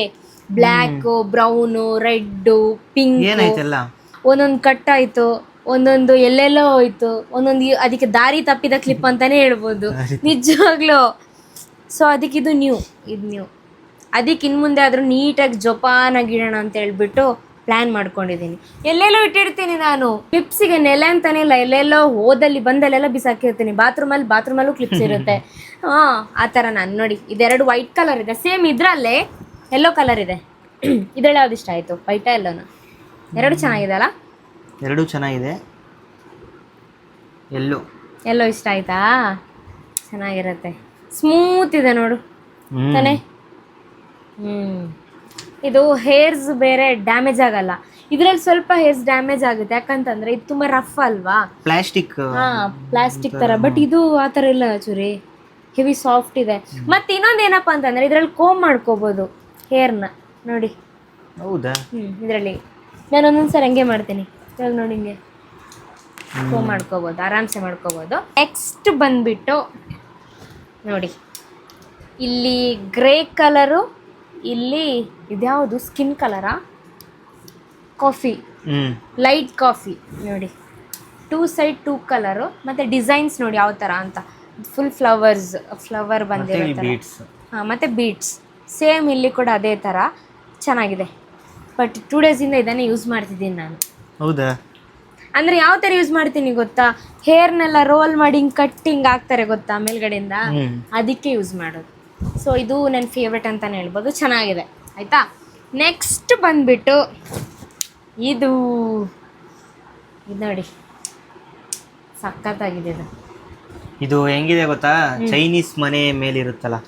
ಬ್ಲ್ಯಾಕು, ಬ್ರೌನು, ರೆಡ್ಡು, ಪಿಂಕ್, ಒಂದೊಂದು ಕಟ್ ಆಯಿತು, ಒಂದೊಂದು ಎಲ್ಲೆಲ್ಲೋ ಹೋಯ್ತು, ಒಂದೊಂದು ಅದಕ್ಕೆ ದಾರಿ ತಪ್ಪಿದ ಕ್ಲಿಪ್ ಅಂತಾನೆ ಹೇಳ್ಬೋದು ನಿಜವಾಗ್ಲೂ. ಸೊ ಅದಕ್ಕೆ ಇದು ನ್ಯೂ. ಅದಕ್ಕೆ ಇನ್ನು ಮುಂದೆ ಆದರೂ ನೀಟಾಗಿ ಜೋಪಾನಾಗಿಡೋಣ ಅಂತ ಹೇಳ್ಬಿಟ್ಟು ಪ್ಲ್ಯಾನ್ ಮಾಡ್ಕೊಂಡಿದ್ದೀನಿ. ಎಲ್ಲೆಲ್ಲೋ ಇಟ್ಟಿರ್ತೀನಿ ನಾನು ಕ್ಲಿಪ್ಸಿಗೆ, ನೆಲೆ ಅಂತಾನೆ ಇಲ್ಲ, ಎಲ್ಲೆಲ್ಲೋ ಹೋದಲ್ಲಿ ಬಂದಲ್ಲೆಲ್ಲ ಬಿಸಾಕಿರ್ತೀನಿ. ಬಾತ್ರೂಮಲ್ಲೂ ಕ್ಲಿಪ್ಸ್ ಇರುತ್ತೆ. ಹಾಂ, ಆ ಥರ ನಾನು ನೋಡಿ. ಇದೆರಡು ವೈಟ್ ಕಲರ್ ಇದೆ, ಸೇಮ್ ಇದರಲ್ಲೇ ಯೆಲ್ಲೋ ಕಲರ್ ಇದೆ. ಇದರಲ್ಲಿ ಯಾವ್ದು ಇಷ್ಟ ಆಯಿತು? ವೈಟಾ ಎಲ್ಲೋನಾ? ಎರಡು ಚೆನ್ನಾಗಿದೆ ಅಲ್ಲ?
ಎರಡೂ ಚೆನ್ನಾಗಿದೆ.
ಎಲ್ಲೋ ಇಷ್ಟ ಆಯ್ತಾ? ಚೆನ್ನಾಗಿರುತ್ತೆ, ಸ್ಮೂತ್ ಇದೆ ನೋಡು ತಾನೆ. ಇದು ಹೇರ್ಸ್ ಬೇರೆ ಡ್ಯಾಮೇಜ್ ಆಗಲ್ಲ. ಇದರಲ್ಲಿ ಸ್ವಲ್ಪ ಹೇರ್ಸ್ ಡ್ಯಾಮೇಜ್ ಆಗುತ್ತೆ, ಯಾಕಂತಂದ್ರೆ ಇದು ತುಂಬಾ ರಫ್ ಅಲ್ವಾ,
ಪ್ಲಾಸ್ಟಿಕ್.
ಪ್ಲಾಸ್ಟಿಕ್ ತರ. ಬಟ್ ಇದು ಆ ಥರ ಇಲ್ಲ ಚೂರಿ, ಹೆವಿ ಸಾಫ್ಟ್ ಇದೆ. ಮತ್ತೆ ಇನ್ನೊಂದು ಏನಪ್ಪ ಅಂತಂದ್ರೆ ಇದರಲ್ಲಿ ಕೋಮ್ ಮಾಡ್ಕೋಬಹುದು ಹೇರ್ನ ನೋಡಿ.
ಹೌದಾ?
ಇದರಲ್ಲಿ ನಾನು ಒಂದೊಂದ್ಸರಿ ಹಂಗೆ ಮಾಡ್ತೀನಿ. ಇವಾಗ ನೋಡಿ, ಹಿಂಗೆ ಕೋಮ್ ಮಾಡ್ಕೋಬಹುದು, ಆರಾಮ್ಸೆ ಮಾಡ್ಕೋಬಹುದು. ನೆಕ್ಸ್ಟ್ ಬಂದ್ಬಿಟ್ಟು ನೋಡಿ, ಇಲ್ಲಿ ಗ್ರೇ ಕಲರು, ಇಲ್ಲಿ ಇದ್ಯಾವುದು ಸ್ಕಿನ್ ಕಲರಾ, ಕಾಫಿ, ಲೈಟ್ ಕಾಫಿ ನೋಡಿ. 2 ಸೈಡ್ 2 ಕಲರು. ಮತ್ತು ಡಿಸೈನ್ಸ್ ನೋಡಿ ಯಾವ ಥರ ಅಂತ. ಫುಲ್ ಫ್ಲವರ್ ಬಂದಿರುತ್ತೆ. ಹಾಂ, ಮತ್ತು ಬೀಡ್ಸ್ ಸೇಮ್ ಇಲ್ಲಿ ಕೂಡ ಅದೇ ಥರ ಚೆನ್ನಾಗಿದೆ. ಬಟ್ 2 ಡೇಸಿಂದ ಇದನ್ನೇ ಯೂಸ್ ಮಾಡ್ತಿದ್ದೀನಿ ನಾನು.
ಹೌದಾ?
ಅಂದರೆ ಯಾವ ಥರ ಯೂಸ್ ಮಾಡ್ತೀನಿ ಗೊತ್ತಾ? ಹೇರ್ನೆಲ್ಲ ರೋಲ್ ಮಾಡಿ ಕಟ್ಟಿಂಗ್ ಆಗ್ತಾರೆ ಗೊತ್ತಾ ಮೇಲ್ಗಡೆಯಿಂದ, ಅದಕ್ಕೆ ಯೂಸ್ ಮಾಡೋದು. ಸೊ ಇದು ನನ್ನ ಫೇವ್ರೆಟ್ ಅಂತಲೇ ಹೇಳ್ಬೋದು, ಚೆನ್ನಾಗಿದೆ ಆಯಿತಾ. ನೆಕ್ಸ್ಟ್ ಬಂದ್ಬಿಟ್ಟು ಇದು ನೋಡಿ, ಸಖತ್ತಾಗಿದೆ ಇದು.
ಇದು ಹೆಂಗಿದೆ ಗೊತ್ತಾ? ಚೈನೀಸ್ ಮನೆ ಮೇಲೆ ಇರುತ್ತಲ್ಲ,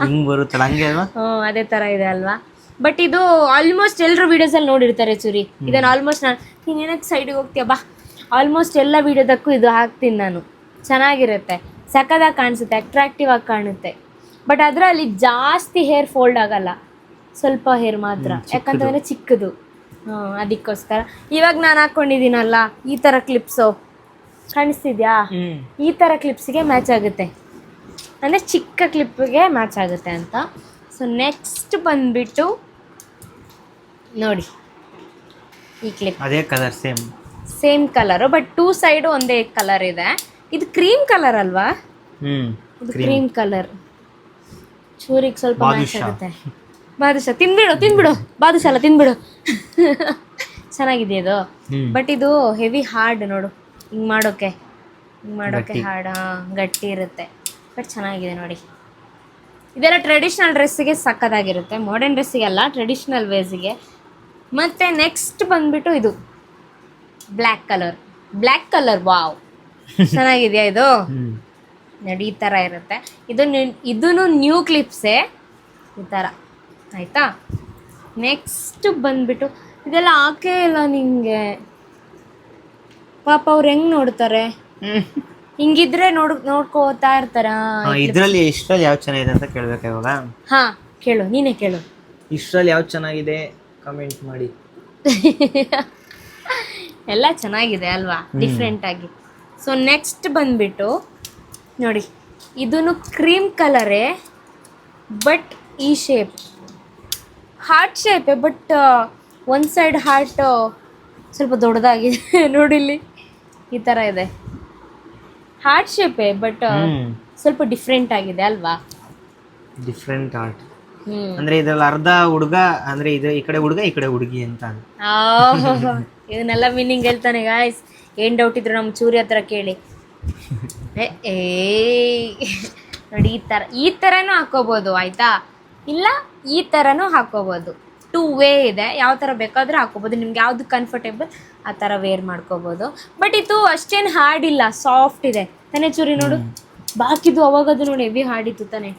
ಹಿಂಗ್ ಬರುತ್ತಲ್ಲ, ಹಂಗೆ ಅಲ್ವಾ?
ಅದೇ ಥರ ಇದೆ ಅಲ್ವಾ. ಬಟ್ ಇದು ಆಲ್ಮೋಸ್ಟ್ ಎಲ್ಲರೂ ವೀಡಿಯೋಸಲ್ಲಿ ನೋಡಿರ್ತಾರೆ ಚೂರಿ. ಇದನ್ನು ಆಲ್ಮೋಸ್ಟ್ ನೀನು ಏನಕ್ಕೆ ಸೈಡಿಗೆ ಹೋಗ್ತೀಯ ಬಾ, ಆಲ್ಮೋಸ್ಟ್ ಎಲ್ಲ ವೀಡಿಯೋದಕ್ಕೂ ಇದು ಹಾಕ್ತೀನಿ ನಾನು. ಚೆನ್ನಾಗಿರುತ್ತೆ, ಸಖತ್ತಾಗಿ ಕಾಣಿಸುತ್ತೆ, ಅಟ್ರಾಕ್ಟಿವ್ ಆಗಿ ಕಾಣುತ್ತೆ. ಬಟ್ ಅದರಲ್ಲಿ ಜಾಸ್ತಿ ಹೇರ್ ಫೋಲ್ಡ್ ಆಗಲ್ಲ, ಸ್ವಲ್ಪ ಹೇರ್ ಮಾತ್ರ, ಯಾಕಂತಂದರೆ ಚಿಕ್ಕದು. ಅದಕ್ಕೋಸ್ಕರ ಇವಾಗ ನಾನು ಹಾಕ್ಕೊಂಡಿದ್ದೀನಲ್ಲ ಈ ಥರ ಕ್ಲಿಪ್ಸು ಕಾಣಿಸ್ತಿದ್ಯಾ, ಈ ಥರ ಕ್ಲಿಪ್ಸಿಗೆ ಮ್ಯಾಚ್ ಆಗುತ್ತೆ, ಅಂದರೆ ಚಿಕ್ಕ ಕ್ಲಿಪ್ಗೆ ಮ್ಯಾಚ್ ಆಗುತ್ತೆ ಅಂತ. ಸೊ ನೆಕ್ಸ್ಟ್ ಬಂದುಬಿಟ್ಟು ನೋಡಿ ಈ ಕ್ಲಿಪ್
ಅದೇ colour
same colour, but 2 side ಒಂದೇ ಕಲರ್ ಇದೆ. ಇದು ಕ್ರೀಮ್ ಕಲರ್ ಅಲ್ವಾ? ಇದು ಕ್ರೀಮ್ ಕಲರ್. ಚೂರಿಗೆ ಸ್ವಲ್ಪ ಮ್ಯಾಚ್ ಆಗುತ್ತೆ. ಬಾದುಷಾ ತಿನ್ಬಿಡು ಬಾದುಷಾ ಅಲ್ಲ ತಿನ್ಬಿಡು. ಚೆನ್ನಾಗಿದೆ ಇದು, ಬಟ್ ಇದು ಹೆವಿ ಹಾರ್ಡ್ ನೋಡು, ಹಿಂಗೆ ಮಾಡೋಕೆ ಹಾರ್ಡ್, ಗಟ್ಟಿ ಇರುತ್ತೆ, ಬಟ್ ಚೆನ್ನಾಗಿದೆ ನೋಡಿ. ಇದೆಲ್ಲ ಟ್ರೆಡಿಷ್ನಲ್ ಡ್ರೆಸ್ಸಿಗೆ ಸಕ್ಕತ್ತಾಗಿರುತ್ತೆ, ಮಾಡರ್ನ್ ಡ್ರೆಸ್ಸಿಗೆ ಅಲ್ಲ, ಟ್ರೆಡಿಷ್ನಲ್ ವೇಸಿಗೆ. ಮತ್ತು ನೆಕ್ಸ್ಟ್ ಬಂದುಬಿಟ್ಟು ಇದು ಬ್ಲ್ಯಾಕ್ ಕಲರ್ ವಾವ್, ಚೆನ್ನಾಗಿದೆಯಾ ಇದು? ನೋಡಿ ಈ ಥರ ಇರುತ್ತೆ. ಇದೂ ನ್ಯೂ ಕ್ಲಿಪ್ಸೇ ಈ ಥರ, ಆಯಿತಾ? ನೆಕ್ಸ್ಟ್ ಬಂದುಬಿಟ್ಟು ಇದೆಲ್ಲ ಹಾಕೇ ಇಲ್ಲ ನಿಂಗೆ, ಪಾಪ ಅವ್ರು ಹೆಂಗೆ ನೋಡ್ತಾರೆ, ಹಿಂಗಿದ್ರೆ ನೋಡ್ಕೋತಾ ಇರ್ತಾರ.
ಇದರಲ್ಲಿ ಇಷ್ಟರಲ್ಲಿ ಯಾವ್ದು ಚೆನ್ನಾಗಿದೆ ಅಂತ ಕೇಳ್ಬೇಕಾ ಇವಾಗ?
ಹಾಂ ಕೇಳು, ನೀನೇ ಕೇಳು.
ಇಷ್ಟರಲ್ಲಿ ಯಾವ್ದು ಚೆನ್ನಾಗಿದೆ ಕಮೆಂಟ್ ಮಾಡಿ.
ಎಲ್ಲ ಚೆನ್ನಾಗಿದೆ ಅಲ್ವಾ, ಡಿಫ್ರೆಂಟ್ ಆಗಿ. ಸೊ ನೆಕ್ಸ್ಟ್ ಬಂದ್ಬಿಟ್ಟು ನೋಡಿ, ಇದೂ ಕ್ರೀಮ್ ಕಲರೇ, ಬಟ್ ಈ ಶೇಪ್ ಹಾರ್ಟ್ ಶೇಪೇ, ಬಟ್ ಒಂದು ಸೈಡ್ ಹಾರ್ಟ್ ಸ್ವಲ್ಪ ದೊಡ್ಡದಾಗಿದೆ ನೋಡಿಲ್ಲಿ, ಈ ಥರ ಇದೆ. ಹಾರ್ಟ್ ಶೇಪೇ, ಬಟ್ ಸ್ವಲ್ಪ ಡಿಫ್ರೆಂಟ್ ಆಗಿದೆ ಅಲ್ವಾ?
ಡಿಫ್ರೆಂಟ್ ಆರ್ಟ್ ಅಂದ್ರೆ ಇದ್ರಲ್ಲಿ ಅರ್ಧ ಹುಡುಗ ಅಂದ್ರೆ ಇದು ಈ ಕಡೆ ಹುಡುಗ ಈ ಕಡೆ ಹುಡುಗಿ ಅಂತ.
ಇದನ್ನೆಲ್ಲ ಮೀನಿಂಗ್ ಹೇಳ್ತಾನೆ ಗಾಯ್ಸ್, ಏನು ಡೌಟ್ ಇದ್ರು ನಮ್ಮ ಚೂರಿ ಹತ್ರ ಕೇಳಿ. ನೋಡಿ ಈ ಥರನೂ ಹಾಕೋಬೋದು ಆಯಿತಾ, ಇಲ್ಲ ಈ ಥರನೂ ಹಾಕೋಬೋದು. 2 ವೇ ಇದೆ, ಯಾವ ಥರ ಬೇಕಾದರೂ ಹಾಕೋಬೋದು, ನಿಮ್ಗೆ ಯಾವುದು ಕಂಫರ್ಟೇಬಲ್ ಆ ಥರ ವೇರ್ ಮಾಡ್ಕೋಬೋದು. ಬಟ್ ಇದು ಅಷ್ಟೇನು ಹಾರ್ಡ್ ಇಲ್ಲ, ಸಾಫ್ಟ್ ಇದೆ ತಾನೇ ಚೂರಿ? ನೋಡು ಬಾಕಿದು ಅವಾಗದು ನೋಡಿ ಹೆವಿ ಹಾರ್ಡಿತ್ತು ತಾನೇ.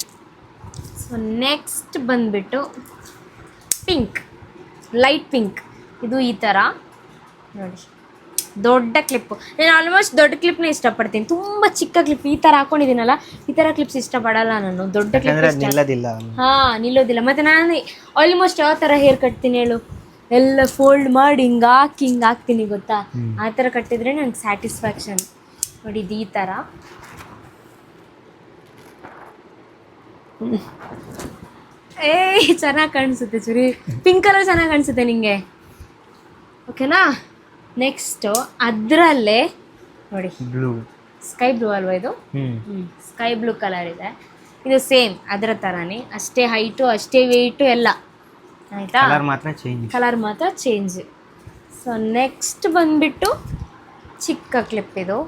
ಸೊ ನೆಕ್ಸ್ಟ್ ಬಂದುಬಿಟ್ಟು ಲೈಟ್ ಪಿಂಕ್, ಇದು ಈ ಥರ ನೋಡಿ, ದೊಡ್ಡ ಕ್ಲಿಪ್ಪು. ನಾನು ಆಲ್ಮೋಸ್ಟ್ ದೊಡ್ಡ ಕ್ಲಿಪ್ನ ಇಷ್ಟಪಡ್ತೀನಿ, ತುಂಬ ಚಿಕ್ಕ ಕ್ಲಿಪ್ ಈ ಥರ ಹಾಕೊಂಡಿದ್ದೀನಲ್ಲ, ಈ ಥರ ಕ್ಲಿಪ್ಸ್ ಇಷ್ಟಪಡಲ್ಲ ನಾನು, ದೊಡ್ಡ ಕ್ಲಿಪ್ ನಿಲ್ಲೋದಿಲ್ಲ. ಮತ್ತು ನಾನು ಆಲ್ಮೋಸ್ಟ್ ಯಾವ ಥರ ಹೇರ್ ಕಟ್ತೀನಿ ಹೇಳು, ಎಲ್ಲ ಫೋಲ್ಡ್ ಮಾಡಿ ಹಿಂಗೆ ಹಾಕ್ತೀನಿ ಗೊತ್ತಾ, ಆ ಥರ ಕಟ್ಟಿದ್ರೆ ನನಗೆ ಸ್ಯಾಟಿಸ್ಫ್ಯಾಕ್ಷನ್. ನೋಡಿ ಇದು ಈ ಥರ. ಚೆನ್ನಾಗಿ ಕಾಣಿಸುತ್ತೆ ಚೂರಿ, ಪಿಂಕ್ ಕಲರ್ ಚೆನ್ನಾಗಿ ಕಾಣಿಸುತ್ತೆ ನಿಂಗೆ, ಓಕೆನಾ? ನೆಕ್ಸ್ಟು ಅದರಲ್ಲೇ ನೋಡಿ ಸ್ಕೈ ಬ್ಲೂ ಅಲ್ವಾ ಇದು? ಸ್ಕೈ ಬ್ಲೂ ಕಲರ್ ಇದೆ, ಇದು ಸೇಮ್ ಅದರ ಥರನೇ, ಅಷ್ಟೇ ಹೈಟು ಅಷ್ಟೇ ವೆಯ್ಟು ಎಲ್ಲ, ಆಯಿತಾ? ಕಲರ್ ಮಾತ್ರ ಚೇಂಜ್. ಸೊ ನೆಕ್ಸ್ಟ್ ಬಂದುಬಿಟ್ಟು ಚಿಕ್ಕ ಕ್ಲಿಪ್, ಇದು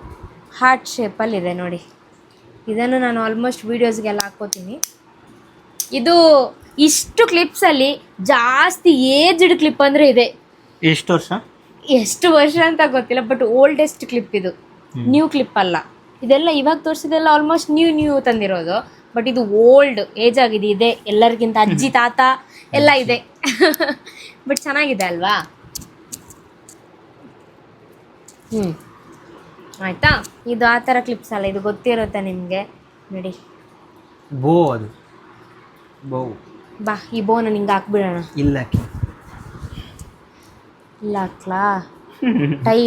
ಹಾರ್ಟ್ ಶೇಪಲ್ಲಿದೆ ನೋಡಿ. ಇದನ್ನು ನಾನು ಆಲ್ಮೋಸ್ಟ್ ವೀಡಿಯೋಸ್ಗೆಲ್ಲ ಹಾಕ್ಕೋತೀನಿ. ಇದು ಇಷ್ಟು ಕ್ಲಿಪ್ಸಲ್ಲಿ ಜಾಸ್ತಿ ಏಜ್ಡ್ ಕ್ಲಿಪ್ ಅಂದರೆ ಇದೆ. ಎಷ್ಟು ವರ್ಷ ಅಂತ ಗೊತ್ತಿಲ್ಲ, ಬಟ್ ಓಲ್ಡೆಸ್ಟ್ ಕ್ಲಿಪ್ ಇದು, ನ್ಯೂ ಕ್ಲಿಪ್ ಅಲ್ಲ. ಇದೆಲ್ಲ ಇವಾಗ ತೋರಿಸಿದೆಲ್ಲ ಆಲ್ಮೋಸ್ಟ್ ನ್ಯೂ ತಂದಿರೋದು, ಬಟ್ ಇದು ಓಲ್ಡ್ ಏಜ್ ಆಗಿದೆ, ಇದೆ ಎಲ್ಲರಿಗಿಂತ, ಅಜ್ಜಿ ತಾತ ಎಲ್ಲ ಇದೆ. ಬಟ್ ಚೆನ್ನಾಗಿದೆ ಅಲ್ವಾ? ಆಯಿತಾ? ಇದು ಆ ಥರ ಕ್ಲಿಪ್ಸ್ ಅಲ್ಲ, ಇದು ಗೊತ್ತಿರುತ್ತೆ ನಿಮಗೆ. ನೋಡಿ ಬಾ, ಈ ಬೋನ ನಿಂಗೆ ಹಾಕ್ಬಿಡೋಣ. ಇಲ್ಲ ಹಾಕ್ಲಾ?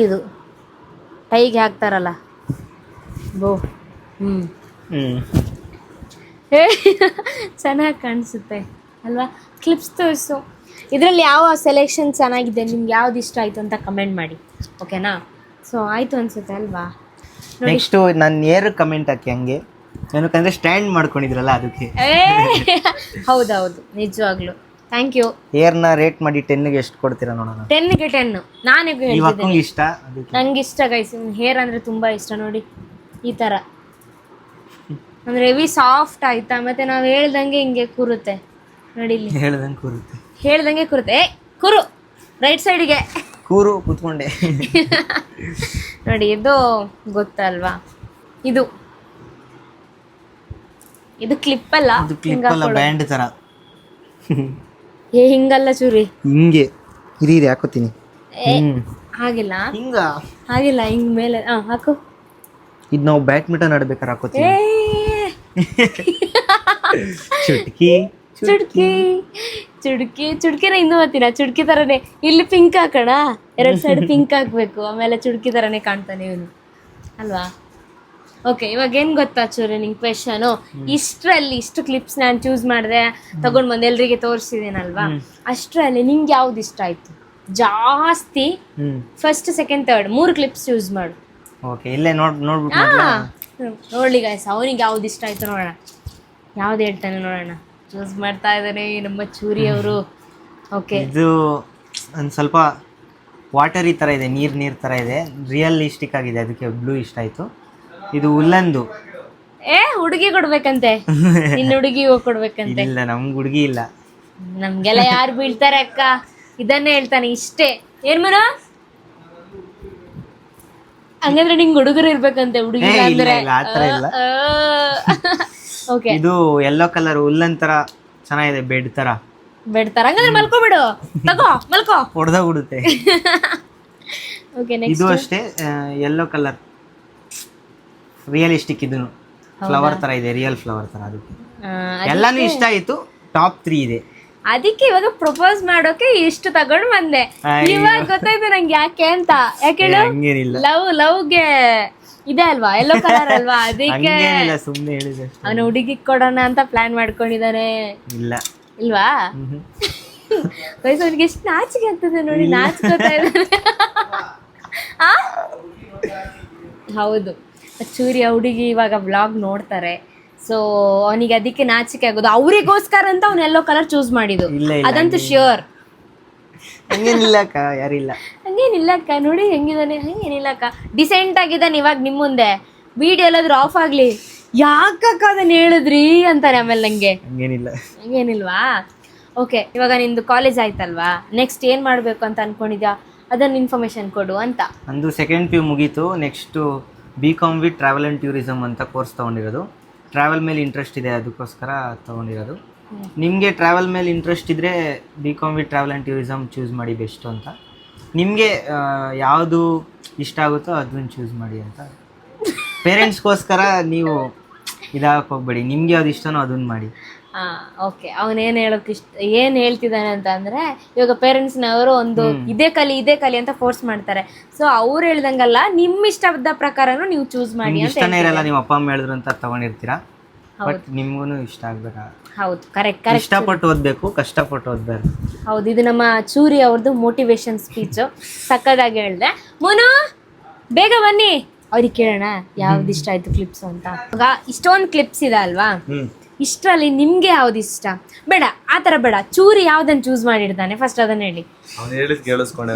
ಇದು ಟೈಗೆ ಹಾಕ್ತಾರಲ್ಲ ಬೋ. ಚೆನ್ನಾಗಿ ಕಾಣಿಸುತ್ತೆ ಅಲ್ವಾ? ಕ್ಲಿಪ್ಸ್ ತೋರಿಸು. ಇದರಲ್ಲಿ ಯಾವ ಸೆಲೆಕ್ಷನ್ ಚೆನ್ನಾಗಿದೆ, ನಿಮ್ಗೆ ಯಾವ್ದು ಇಷ್ಟ ಆಯಿತು ಅಂತ ಕಮೆಂಟ್ ಮಾಡಿ, ಓಕೆನಾ? ಸೊ ಆಯಿತು ಅನಿಸುತ್ತೆ ಅಲ್ವಾ?
ನೆಕ್ಸ್ಟು ನಾನು ಏರ್ ಕಮೆಂಟ್ ಹಾಕಿ ಹಂಗೆ, ಏನಕ್ಕಂದ್ರೆ ಸ್ಟ್ಯಾಂಡ್ ಮಾಡ್ಕೊಂಡಿದ್ರಲ್ಲ ಅದಕ್ಕೆ.
ಹೌದೌದು, ನಿಜವಾಗ್ಲು ಥ್ಯಾಂಕ್ ಯು.
ಏರ್ನ ರೇಟ್ ಮಾಡಿ 10ಗೆ ಎಷ್ಟು ಕೊಡ್ತೀರಾ ನೋಡೋಣ?
10ಗೆ 10 ನಾನು
ಇಷ್ಟ,
ನಂಗೆ ಇಷ್ಟ ಗೈಸ್, ಹೇರ್ ಅಂದರೆ ತುಂಬ ಇಷ್ಟ. ನೋಡಿ ಈ ಥರ ಅಂದರೆ ಹೆವಿ ಸಾಫ್ಟ್ ಆಯಿತಾ, ಮತ್ತು ನಾವು ಹೇಳ್ದಂಗೆ ಹಿಂಗೆ ಕೂರುತ್ತೆ ನೋಡಿ, ಇಲ್ಲಿ ಹೇಳ್ದಂಗೆ ಕೂರುತ್ತೆ. ಕುರು ರೈಟ್ ಸೈಡಿಗೆ
ಕೂತ್ಕೊಂಡೆ.
ನೋಡಿ ಇದು ಗೊತ್ತಲ್ವಾ, ಇದು ಕ್ಲಿಪ್ ಅಲ್ಲ,
ಬ್ಯಾಂಡ್ ತರ.
ಹಿಂಗಲ್ಲ ಚೂರಿ,
ಹಿಂಗೆ ಇದು ಹಾಕೋತೀನಿ.
ಹಾಗಿಲ್ಲ, ಹಾಗಿಲ್ಲ, ಹಿಂಗ್ ಮೇಲೆ ಹಾಕು.
ಇದು ನಾವು ಬ್ಯಾಡ್ಮಿಂಟನ್ ಆಡ್ಬೇಕಾರೆ ಹಾಕೋತೀನಿ. ಚುಟ್ಕಿ
ಚುಡ್ಕಿ ಚುಡ್ಕಿ ಚುಡ್ಕಿನ ಇನ್ನೂ ಓದ್ತೀನ ಚುಡ್ಕಿ ತರನೇ ಇಲ್ಲಿ ಪಿಂಕ್ ಹಾಕೋಣ 2 ಸೈಡ್ ಪಿಂಕ್ ಹಾಕ್ಬೇಕು ಆಮೇಲೆ ಚುಡ್ಕಿ ತರನೇ ಕಾಣ್ತಾನೆ ಇವನು ಅಲ್ವಾ. ಓಕೆ, ಇವಾಗ ಏನ್ ಗೊತ್ತಾ ಚೂರು ನಿಂಗೆ ಕ್ವೆಶನು, ಇಷ್ಟರಲ್ಲಿ ಇಷ್ಟು ಕ್ಲಿಪ್ಸ್ ನಾನು ಚೂಸ್ ಮಾಡಿದೆ ತಗೊಂಡ್ ಬಂದು ಎಲ್ರಿಗೆ ತೋರಿಸಿದೇನಲ್ವಾ, ಅಷ್ಟರಲ್ಲಿ ನಿಂಗೆ ಯಾವ್ದು ಇಷ್ಟ ಆಯ್ತು ಜಾಸ್ತಿ? First second third 3 clips choose ಮಾಡು.
ಓಕೆ, ಇಲ್ಲೇ ನೋಡ್ಬಿಟ್ಟು
ನೋಡ್ಲಿ ಗಾಯ್ಸ್ ಅವನಿಗೆ ಯಾವ್ದು ಇಷ್ಟ ಆಯ್ತು ನೋಡೋಣ, ಯಾವ್ದು ಹೇಳ್ತಾನೆ ನೋಡೋಣ. ಚೂಸ್ ಮಾಡ್ತಾ ಇದ್ದಾರೆ ನಮ್ಮ ಚೂರಿ ಅವರು. ಓಕೆ,
ಇದು ಒಂದು ಸ್ವಲ್ಪ ವಾಟರಿ ಥರ ಇದೆ, ನೀರು ಥರ ಇದೆ, ರಿಯಲಿಸ್ಟಿಕ್ ಆಗಿದೆ, ಅದಕ್ಕೆ ಬ್ಲೂ ಇಷ್ಟ ಆಯಿತು. ಇದು ಉಲ್ಲಂದು.
ಹುಡುಗಿ ಕೊಡ್ಬೇಕಂತೆ, ನಿನ್ನ ಹುಡುಗಿ ಹೋಗಿ ಕೊಡ್ಬೇಕಂತೆ.
ಇಲ್ಲ, ನಮ್ಗೆ ಹುಡುಗಿ ಇಲ್ಲ.
ನಮ್ಗೆಲ್ಲ ಯಾರು ಬೀಳ್ತಾರೆ ಅಕ್ಕ, ಇದನ್ನೇ ಹೇಳ್ತಾನೆ ಇಷ್ಟೇ. ಏನ್ ಮನ ಹಂಗಂದ್ರೆ ನಿಂಗೆ ಹುಡುಗರು ಇರ್ಬೇಕಂತೆ, ಹುಡುಗಿ ಅಂದ್ರೆ.
ಆ ಥರ ಇಲ್ಲ.
ಓಕೆ,
ಇದು ಯೆಲ್ಲೋ ಕಲರ್ ಉಲ್ಲನ್ ಥರ ಚೆನ್ನಾಗಿದೆ, ಬೆಡ್ ಥರ.
ಬೇಡ್ತಾರ ಹಂಗಂದ್ರೆ ಮಲ್ಕೋಬಿಡು, ತಗೋ ಮಲ್ಕೋ,
ಹೊಡೆದೋಗ್ಬಿಡುತ್ತೆ.
ಓಕೆ,
ಇದು ಅಷ್ಟೇ ಯೆಲ್ಲೋ ಕಲರ್, ರಿಯಲಿಸ್ಟಿಕ್. ಇದು ಫ್ಲವರ್ ತರ ಇದೆ, ರಿಯಲ್ ಫ್ಲವರ್ ತರ. ಅದಕ್ಕೆ ಎಲ್ಲಾನು ಇಷ್ಟ ಆಯ್ತು. ಟಾಪ್ 3 ಇದೆ.
ಅದಕ್ಕೆ ಇವಾಗ ಪ್ರಪೋಸ್ ಮಾಡೋಕೆ ಇಷ್ಟು ತಗೊಂಡು ಬಂದೆ. ಇವಾಗ ಗೊತ್ತಾಯ್ತು ನಂಗೆ ಯಾಕೆ ಅಂತ. ಯಾಕೆ
ಹಂಗೇನಿಲ್ಲ,
ಲವ್ಗೆ ಇದೆ ಅಲ್ವಾ, ಎಲ್ಲೋ ಕಲರ್ ಅಲ್ವಾ, ಅದಕ್ಕೆ
ಸುಮ್ಮನೆ ಹೇಳಿದೆ.
ಅವನು ಹುಡುಗಿಗೆ ಕೊಡೋಣ ಅಂತ ಪ್ಲಾನ್ ಮಾಡ್ಕೊಂಡಿದ್ದಾನೆ.
ಇಲ್ಲ
ಇಲ್ವಾ? ಅವನಿಗೆ ಎಷ್ಟು ನಾಚಿಕೆ ಆಗ್ತದೆ ನೋಡಿ, ನಾಚ್ಕೋತಾ ಇದ್ದಾನೆ. ಹೌದು, ಚೂರಿ ಹುಡುಗಿ ಇವಾಗ ವ್ಲಾಗ್ ನೋಡ್ತಾರೆ, ಸೊ ಅವನಿಗೆ ಅದಕ್ಕೆ ನಾಚಿಕೆ ಆಗೋದು. ಅವರಿಗೋಸ್ಕರ ಅಂತ ಅವ್ನು ಎಲ್ಲೋ ಕಲರ್ ಚೂಸ್ ಮಾಡಿದ್ದು, ಅದಂತೂ ಶ್ಯೂರ್.
ಹಂಗೇನಿಲ್ಲ ಅಕ್ಕ, ಯಾರಿಲ್ಲ.
ಹಂಗೇನಿಲ್ಲ ಅಕ್ಕ, ನೋಡಿ ಹೆಂಗಿದಾನೆ. ಹಂಗೇನಿಲ್ಲ ಅಕ್ಕ, ಡಿಸೆಂಟ್ ಆಗಿದ್ದಾನೆ. ಇವಾಗ ನಿಮ್ಮ ಮುಂದೆ ವಿಡಿಯೋ ಎಲ್ಲಾದ್ರೂ ಆಫ್ ಆಗ್ಲಿ, ಯಾಕಕ್ಕ ಅದನ್ನ ಹೇಳಿದ್ರಿ ಅಂತಾರೆ ಆಮೇಲೆ ನಂಗೆ.
ಹಂಗೇನಿಲ್ಲ.
ಹಂಗೇನಿಲ್ವಾ? ಓಕೆ, ಇವಾಗ ನಿಂದು ಕಾಲೇಜ್ ಆಯ್ತಲ್ವಾ, ನೆಕ್ಸ್ಟ್ ಏನ್ ಮಾಡ್ಬೇಕು ಅಂತ ಅನ್ಕೊಂಡಿದ್ಯಾ, ಅದನ್ನ ಇನ್ಫಾರ್ಮೇಶನ್ ಕೊಡು ಅಂತ.
ನಂದು 2nd PU ಮುಗೀತು. Next BCom with travel and tourism ಅಂತ ಕೋರ್ಸ್ ತೊಗೊಂಡಿರೋದು. ಟ್ರಾವೆಲ್ ಮೇಲೆ ಇಂಟ್ರೆಸ್ಟ್ ಇದೆ, ಅದಕ್ಕೋಸ್ಕರ ತೊಗೊಂಡಿರೋದು. ನಿಮಗೆ ಟ್ರಾವೆಲ್ ಮೇಲೆ ಇಂಟ್ರೆಸ್ಟ್ ಇದ್ದರೆ BCom with travel and tourism choose ಮಾಡಿ ಬೆಸ್ಟು ಅಂತ. ನಿಮಗೆ ಯಾವುದು ಇಷ್ಟ ಆಗುತ್ತೋ ಅದನ್ನ ಚೂಸ್ ಮಾಡಿ ಅಂತ. ಪೇರೆಂಟ್ಸ್ಗೋಸ್ಕರ ನೀವು ಇದಾಗಕ್ಕೆ ಹೋಗ್ಬೇಡಿ, ನಿಮ್ಗೆ ಯಾವ್ದು ಇಷ್ಟನೋ ಅದನ್ನ ಮಾಡಿ.
ಓಕೆ, ಅವನೇನು ಹೇಳೋಕೆ ಏನು ಹೇಳ್ತಿದ್ದಾನೆ ಅಂತ ಅಂದರೆ, ಇವಾಗ ಪೇರೆಂಟ್ಸ್ನವರು ಒಂದು ಇದೇ ಕಲಿ ಅಂತ ಫೋರ್ಸ್ ಮಾಡ್ತಾರೆ. ಸೊ ಅವ್ರು ಹೇಳ್ದಂಗಲ್ಲ, ನಿಮ್ಮ ಇಷ್ಟದ ಪ್ರಕಾರನೂ ನೀವು ಚೂಸ್ ಮಾಡಿ ಅಂತ.
ಇಷ್ಟನೇ ಇರಲ್ಲ, ನಿಮ್ಮ ಅಪ್ಪ ಅಮ್ಮ ಹೇಳಿದ್ರು ಅಂತ ತಗೊಂಡಿರ್ತೀರಾ, ಬಟ್ ನಿಮ್ಗೂ ಇಷ್ಟ ಆಗ್ಬೇಕಾ?
ಹೌದು, ಕರೆಕ್ಟ್.
ಇಷ್ಟಪಟ್ಟು ಓದಬೇಕು, ಕಷ್ಟಪಟ್ಟು ಓದ್ಬೇಕು.
ಹೌದು, ಇದು ನಮ್ಮ ಚೂರಿ ಅವ್ರದ್ದು ಮೋಟಿವೇಶನ್ ಸ್ಪೀಚು. ಸಕ್ಕದಾಗಿ ಹೇಳಿದೆ. ಮೋನು ಬೇಗ ಬನ್ನಿ, ಅವ್ರಿಗೆ ಕೇಳೋಣ ಯಾವ್ದು ಇಷ್ಟ ಆಯ್ತು ಕ್ಲಿಪ್ಸ್ ಅಂತ. ಇವಾಗ ಇಷ್ಟೊಂದು ಕ್ಲಿಪ್ಸ್ ಇದೆ ಅಲ್ವಾ, ಇಷ್ಟರಲ್ಲಿ ನಿಮ್ಗೆ ಯಾವ್ದು ಇಷ್ಟ? ಬೇಡ ಆ ಥರ ಬೇಡ, ಚೂರಿ ಯಾವ್ದನ್ನ ಚೂಸ್ ಮಾಡಿರ್ತಾನೆ ಫಸ್ಟ್ ಅದನ್ನ ಹೇಳಿ.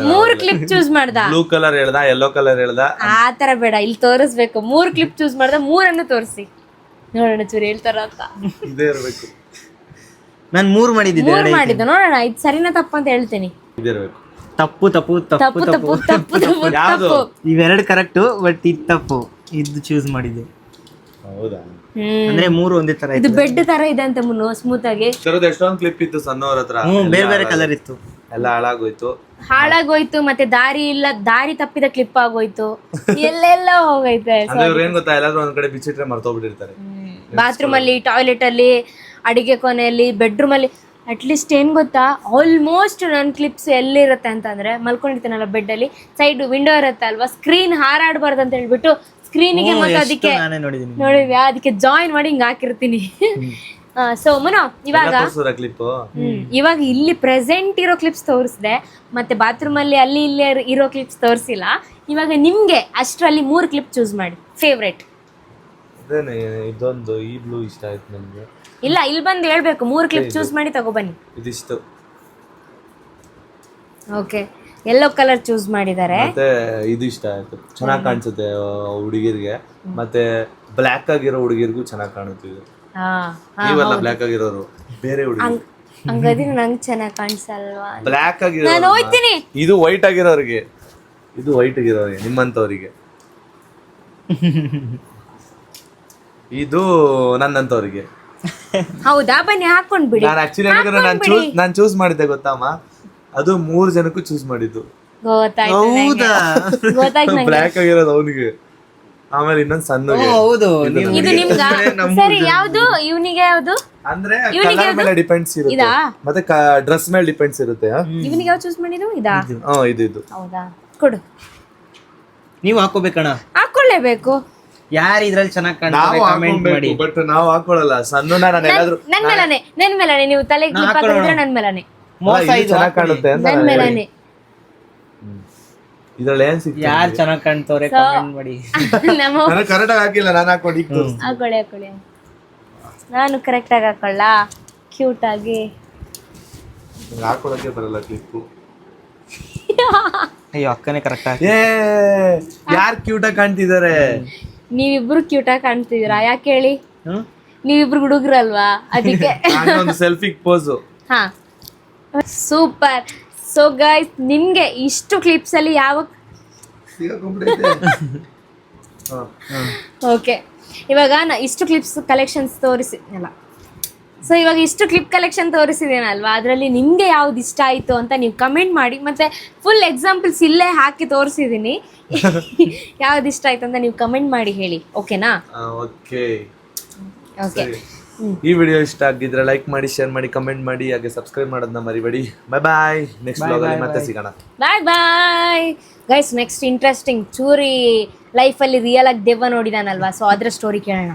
3 ಕ್ಲಿಪ್ ಚೂಸ್ ಮಾಡ್ದ,
ಬ್ಲೂ ಕಲರ್ ಹೇಳ್ದ, ಯೆಲ್ಲೋ ಕಲರ್ ಹೇಳ್ದ.
ಆ ಥರ ಬೇಡ, ಇಲ್ಲಿ ತೋರಿಸ್ಬೇಕು. 3 ಕ್ಲಿಪ್ ಚೂಸ್ ಮಾಡ್ದ, 3 ತೋರಿಸಿ ನೋಡೋಣ ಚೂರಿ ಹೇಳ್ತಾರ ಅಂತ.
ಇದೇ ಇರಬೇಕು.
ನಾನು 3 ಮಾಡಿದ್ದೆ,
3 ಮಾಡಿದ್ದು ನೋಡೋಣ, ಇದು ಸರಿನಾ ತಪ್ಪು ಅಂತ ಹೇಳ್ತೀನಿ.
ಇದೇ ಇರಬೇಕು.
ತಪ್ಪು ತಪ್ಪು ತಪ್ಪು
ತಪ್ಪು ತಪ್ಪು ತಪ್ಪು
ಯಾವುದು?
ತಪ್ಪು.
ಇವೆರಡು ಕರೆಕ್ಟು, ಬಟ್ ಇದು ತಪ್ಪು. ಇದು ಚೂಸ್ ಮಾಡಿದ್ದೆ.
ಹೌದಾ?
ಅಂದ್ರೆ 3 ಒಂದೇ ತರ
ಇದು ಬೆಡ್ ತರ ಇದೆ ಅಂತ ಮುನ್ನು, ಸ್ಮೂತ್ ಆಗಿ.
ಎಷ್ಟೊಂದು ಕ್ಲಿಪ್ ಇತ್ತು ಸಣ್ಣವ್ರ ಹತ್ರ,
ಬೇರೆ ಬೇರೆ ಕಲರ್ ಇತ್ತು,
ಎಲ್ಲ
ಹಾಳಾಗೋಯ್ತು. ಮತ್ತೆ ದಾರಿ ಇಲ್ಲ, ದಾರಿ ತಪ್ಪಿದ ಕ್ಲಿಪ್ ಆಗೋಯ್ತು, ಎಲ್ಲೆಲ್ಲ ಹೋಗೈತೆ.
ಏನ್ ಗೊತ್ತಾ, ಎಲ್ಲಾದ್ರೂ ಒಂದ್ ಕಡೆ ಬಿಚ್ಚಿಟ್ರೆ ಮರ್ತೋಗ್ಬಿಟ್ಟಿರ್ತಾರೆ.
ಬಾತ್ರೂಮ್ ಅಲ್ಲಿ, ಟಾಯ್ಲೆಟ್ ಅಲ್ಲಿ, ಅಡಿಗೆ ಕೊನೆಯಲ್ಲಿ, ಬೆಡ್ರೂಮ್ ಅಲ್ಲಿ. ಅಟ್ಲೀಸ್ಟ್ ಏನ್ ಗೊತ್ತಾ, ಆಲ್ಮೋಸ್ಟ್ ನನ್ನ ಕ್ಲಿಪ್ಸ್ ಎಲ್ಲಿರುತ್ತೆ ಅಂತಂದ್ರೆ, ಮಲ್ಕೊಂಡಿರ್ತೀನಲ್ಲ ಬೆಡ್ ಅಲ್ಲಿ, ಸೈಡ್ ವಿಂಡೋ ಇರುತ್ತೆ ಅಲ್ವಾ, ಸ್ಕ್ರೀನ್ ಹಾರಾಡ್ಬಾರ್ದು ಅಂತ ಹೇಳ್ಬಿಟ್ಟು ಸ್ಕ್ರೀನಿಗೆ ಮತ್ತೆ ಅದಕ್ಕೆ ನೋಡಿದ್ಯಾ, ಅದಕ್ಕೆ ಜಾಯಿನ್ ಮಾಡಿ ಹಿಂಗ್ ಹಾಕಿರ್ತೀನಿ. ಸೊ ಮನೋ, ಇವಾಗ ಇಲ್ಲಿ ಪ್ರೆಸೆಂಟ್ ಇರೋ ಕ್ಲಿಪ್ಸ್ ತೋರಿಸ್ದೆ, ಮತ್ತೆ ಬಾತ್ರೂಮ್ ಅಲ್ಲಿ ಅಲ್ಲಿ ಇಲ್ಲೇ ಇರೋ ಕ್ಲಿಪ್ಸ್ ತೋರಿಸಿಲ್ಲ. ಇವಾಗ ನಿಮ್ಗೆ ಅಷ್ಟರಲ್ಲಿ 3 ಕ್ಲಿಪ್ ಚೂಸ್ ಮಾಡಿ, ಫೇವ್ರೇಟ್.
ಇದೊಂದು ಈ ಬ್ಲೂ ಇಷ್ಟ ಆಯ್ತು ನಮ್ಗೆ.
ಇಲ್ಲ, ಇಲ್ಲಿ ಬಂದು ಹೇಳ್ಬೇಕು, 3 ಕ್ಲಿಪ್ ಚೂಸ್ ಮಾಡಿ ತಗೊಬನ್ನಿ.
ಇದಿಷ್ಟು.
ಓಕೆ, ಯೆಲ್ಲೋ ಕಲರ್ ಚೂಸ್ ಮಾಡಿದ್ದಾರೆ.
ಮತ್ತೆ ಇದು ಇಷ್ಟ ಆಯ್ತು, ಚೆನ್ನಾಗಿ ಕಾಣಿಸುತ್ತೆ ಹುಡುಗಿರ್ಗೆ. ಮತ್ತೆ ಬ್ಲ್ಯಾಕ್ ಆಗಿರೋ ಹುಡುಗಿರ್ಗೂ ಚೆನ್ನಾಗಿ ಕಾಣುತ್ತೆ ಇದು. ನೀವೆಲ್ಲ ಬ್ಲ್ಯಾಕ್ ಆಗಿರೋರು, ಬೇರೆ ಹುಡುಗಿ
ಹಂಗಾದ್ರೆ ನಂಗೆ ಚೆನ್ನಾಗಿ ಕಾಣಿಸಲ್ವಾ?
ಬ್ಲ್ಯಾಕ್ ಆಗಿರೋ
ನಾನು ಹೋಗ್ತೀನಿ.
ಇದು ವೈಟ್ ಆಗಿರೋರಿಗೆ, ಇದು ವೈಟ್ ಆಗಿರೋರಿಗೆ, ನಿಮ್ಮಂತವ್ರಿಗೆ. ಇದು ನನ್ನಂತವ್ರಿಗೆ.
ಹೌದಾ? ಬನ್ನಿ ಹಾಕೊಂಡ್ ಬಿಡಿ.
ನಾನು ಆಕ್ಚುಲಿ ನಾನು ಚೂಸ್ ಮಾಡಿದ್ದೆ ಗೊತ್ತಮ್ಮ, ಅದು 3 ಜನಕ್ಕೂ ಚೂಸ್ ಮಾಡಿದ್ದು.
ಗೊತ್ತಾಯ್ತು.
ಬ್ಲ್ಯಾಕ್ ಆಗಿರೋದು ಅವನಿಗೆ, ಆಮೇಲೆ ಇನ್ನೊಂದು ಸಣ್ಣ.
ಹೌದು,
ಇದು ನಿಮ್ಗ ಸರಿ. ಯಾವ್ದು ಇವನಿಗೆ? ಯಾವ್ದು
ಅಂದ್ರೆ
ಇವ್ನಿಗೆ
ಕಲರ್
ಯಾವ್ದು?
ಮೇಲೆ ಡಿಪೆಂಡ್ಸ್ ಇರುತ್ತೆ
ಇದಾ?
ಮತ್ತೆ ಡ್ರೆಸ್ ಮೇಲೆ ಡಿಪೆಂಡ್ಸ್ ಇರುತ್ತೆ
ಇವನಿಗೆ ಯಾವ ಚೂಸ್ ಮಾಡಿದ್ರು ಇದಾ?
ಇದು
ಹೌದಾ, ಕೊಡು.
ನೀವು ಹಾಕೋಬೇಕಣ್ಣ.
ಹಾಕೊಳ್ಳೇಬೇಕು.
ಯಾರು ಇದ್ರಲ್ಲಿ ಚೆನ್ನಾಗಿ
ನಾವು
ಕಾಣ್ತಾರೆ ಕಮೆಂಟ್ ಮಾಡಿ.
ಬಟ್ ನಾವು ಹಾಕೊಳ್ಳಲ್ಲ. ಸಣ್ಣನ ನಾನು ಎಲ್ಲಾದ್ರೂ
ನನ್ ಮೇಲಾನೆ ನೀವು ತಲೆಗೆ ಕ್ಲಿಪ್ ಹಾಕಿದ್ರೆ ನನ್ ಮೇಲಾನೆ.
ಮೋಸ ಇದು
ಚೆನ್ನಾಗಿ ಕಾಣುತ್ತೆ ಅಂತ
ನನ್ ಮೇಲಾನೆ.
ಇದ್ರಲ್ಲಿ ಏನ್ ಸಿಗ್ತದೆ?
ಯಾರು ಚೆನ್ನಾಗಿ ಕಾಣ್ತವ್ರೆ ಕಮೆಂಟ್ ಮಾಡಿ.
ನಮ್ಮ
ನಾನು ಕರೆಕ್ಟ್ ಆಗಿ ಹಾಕಿಲ್ಲ, ನಾನು ಹಾಕೊಂಡು
ಹಾಕೊಳ್ಳಿ. ನಾನು ಕರೆಕ್ಟ್ ಆಗಿ ಹಾಕೊಳ್ಳ, ಕ್ಯೂಟ್ ಆಗಿ.
ಹಾಕೊಳಕ್ಕೆ ಬರಲ್ಲ ಕ್ಲಿಪ್ಪು.
ಅಯ್ಯೋ ಅಕ್ಕನೇ ಕರೆಕ್ಟ್ ಆಗಿ.
ಏ ಯಾರು ಕ್ಯೂಟ್ ಆಗಿ ಕಾಣ್ತಿದ್ದಾರೆ?
ನೀವಿಬ್ರು ಕ್ಯೂಟ್ ಆಗಿ ಕಾಣ್ತಿದೀರಾ, ಯಾಕೆ ಹೇಳಿ?
ಹ್ಮ್
ನೀವಿಬ್ರು ಹುಡುಗ್ರಲ್ವಾ, ಅದಕ್ಕೆ.
ಒಂದು ಸೆಲ್ಫಿ ಪೋಸು.
ಹಾ, ಸೂಪರ್. ಸೊ ಗೈಸ್, ನಿಮ್ಗೆ ಇಷ್ಟು ಕ್ಲಿಪ್ಸ್ ಅಲ್ಲಿ ಯಾವ ಓಕೆ, ಇವಾಗ ಇಷ್ಟು ಕ್ಲಿಪ್ಸ್ ಕಲೆಕ್ಷನ್ಸ್ ತೋರಿಸಿದ್ನಲ್ಲ, ಸೊ ಇವಾಗ ಇಷ್ಟು ಕ್ಲಿಪ್ ಕಲೆಕ್ಷನ್ ತೋರಿಸಿದೇನಲ್ವಾ, ಅದರಲ್ಲಿ ನಿಮಗೆ ಯಾವ್ದು ಇಷ್ಟ ಆಯಿತು ಅಂತ ನೀವು ಕಮೆಂಟ್ ಮಾಡಿ. ಮತ್ತು ಫುಲ್ ಎಕ್ಸಾಂಪಲ್ಸ್ ಇಲ್ಲೇ ಹಾಕಿ ತೋರಿಸಿದ್ದೀನಿ. ಯಾವ್ದು ಇಷ್ಟ ಆಯ್ತು ಅಂತ ನೀವು ಕಮೆಂಟ್ ಮಾಡಿ ಹೇಳಿ, ಓಕೆನಾ?
ಓಕೆ.
ಓಕೆ,
ಈ ವಿಡಿಯೋ ಇಷ್ಟ ಆಗಿದ್ರೆ ಲೈಕ್ ಮಾಡಿ, ಶೇರ್ ಮಾಡಿ, ಕಮೆಂಟ್ ಮಾಡಿ, ಹಾಗೆ ಸಬ್ಸ್ಕ್ರೈಬ್ ಮಾಡೋದನ್ನ ಮರಿಬೇಡಿ. ಬಾಯ್. ನೆಕ್ಸ್ಟ್ ಬ್ಲಾಗ್ ಅಲ್ಲಿ ಮತ್ತೆ ಸಿಗೋಣ.
Bye guys. ನೆಕ್ಸ್ಟ್ ಇಂಟ್ರೆಸ್ಟಿಂಗ್ ಚೂರಿ ಲೈಫಲ್ಲಿ ರಿಯಲ್ ಆಗಿ ದೆವ್ವ ನೋಡಿದಾನಲ್ವಾ, ಸೊ ಅದ್ರ ಸ್ಟೋರಿ ಕೇಳೋಣ.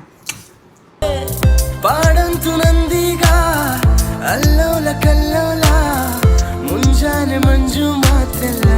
ಪಾಡಂತು ನಂದೀಗ ಅಲ್ಲೋಲ ಕಲ್ಲೋಲ ಮುಂಜಾನೆ ಮಂಜು ಮಾತೆಲ್ಲ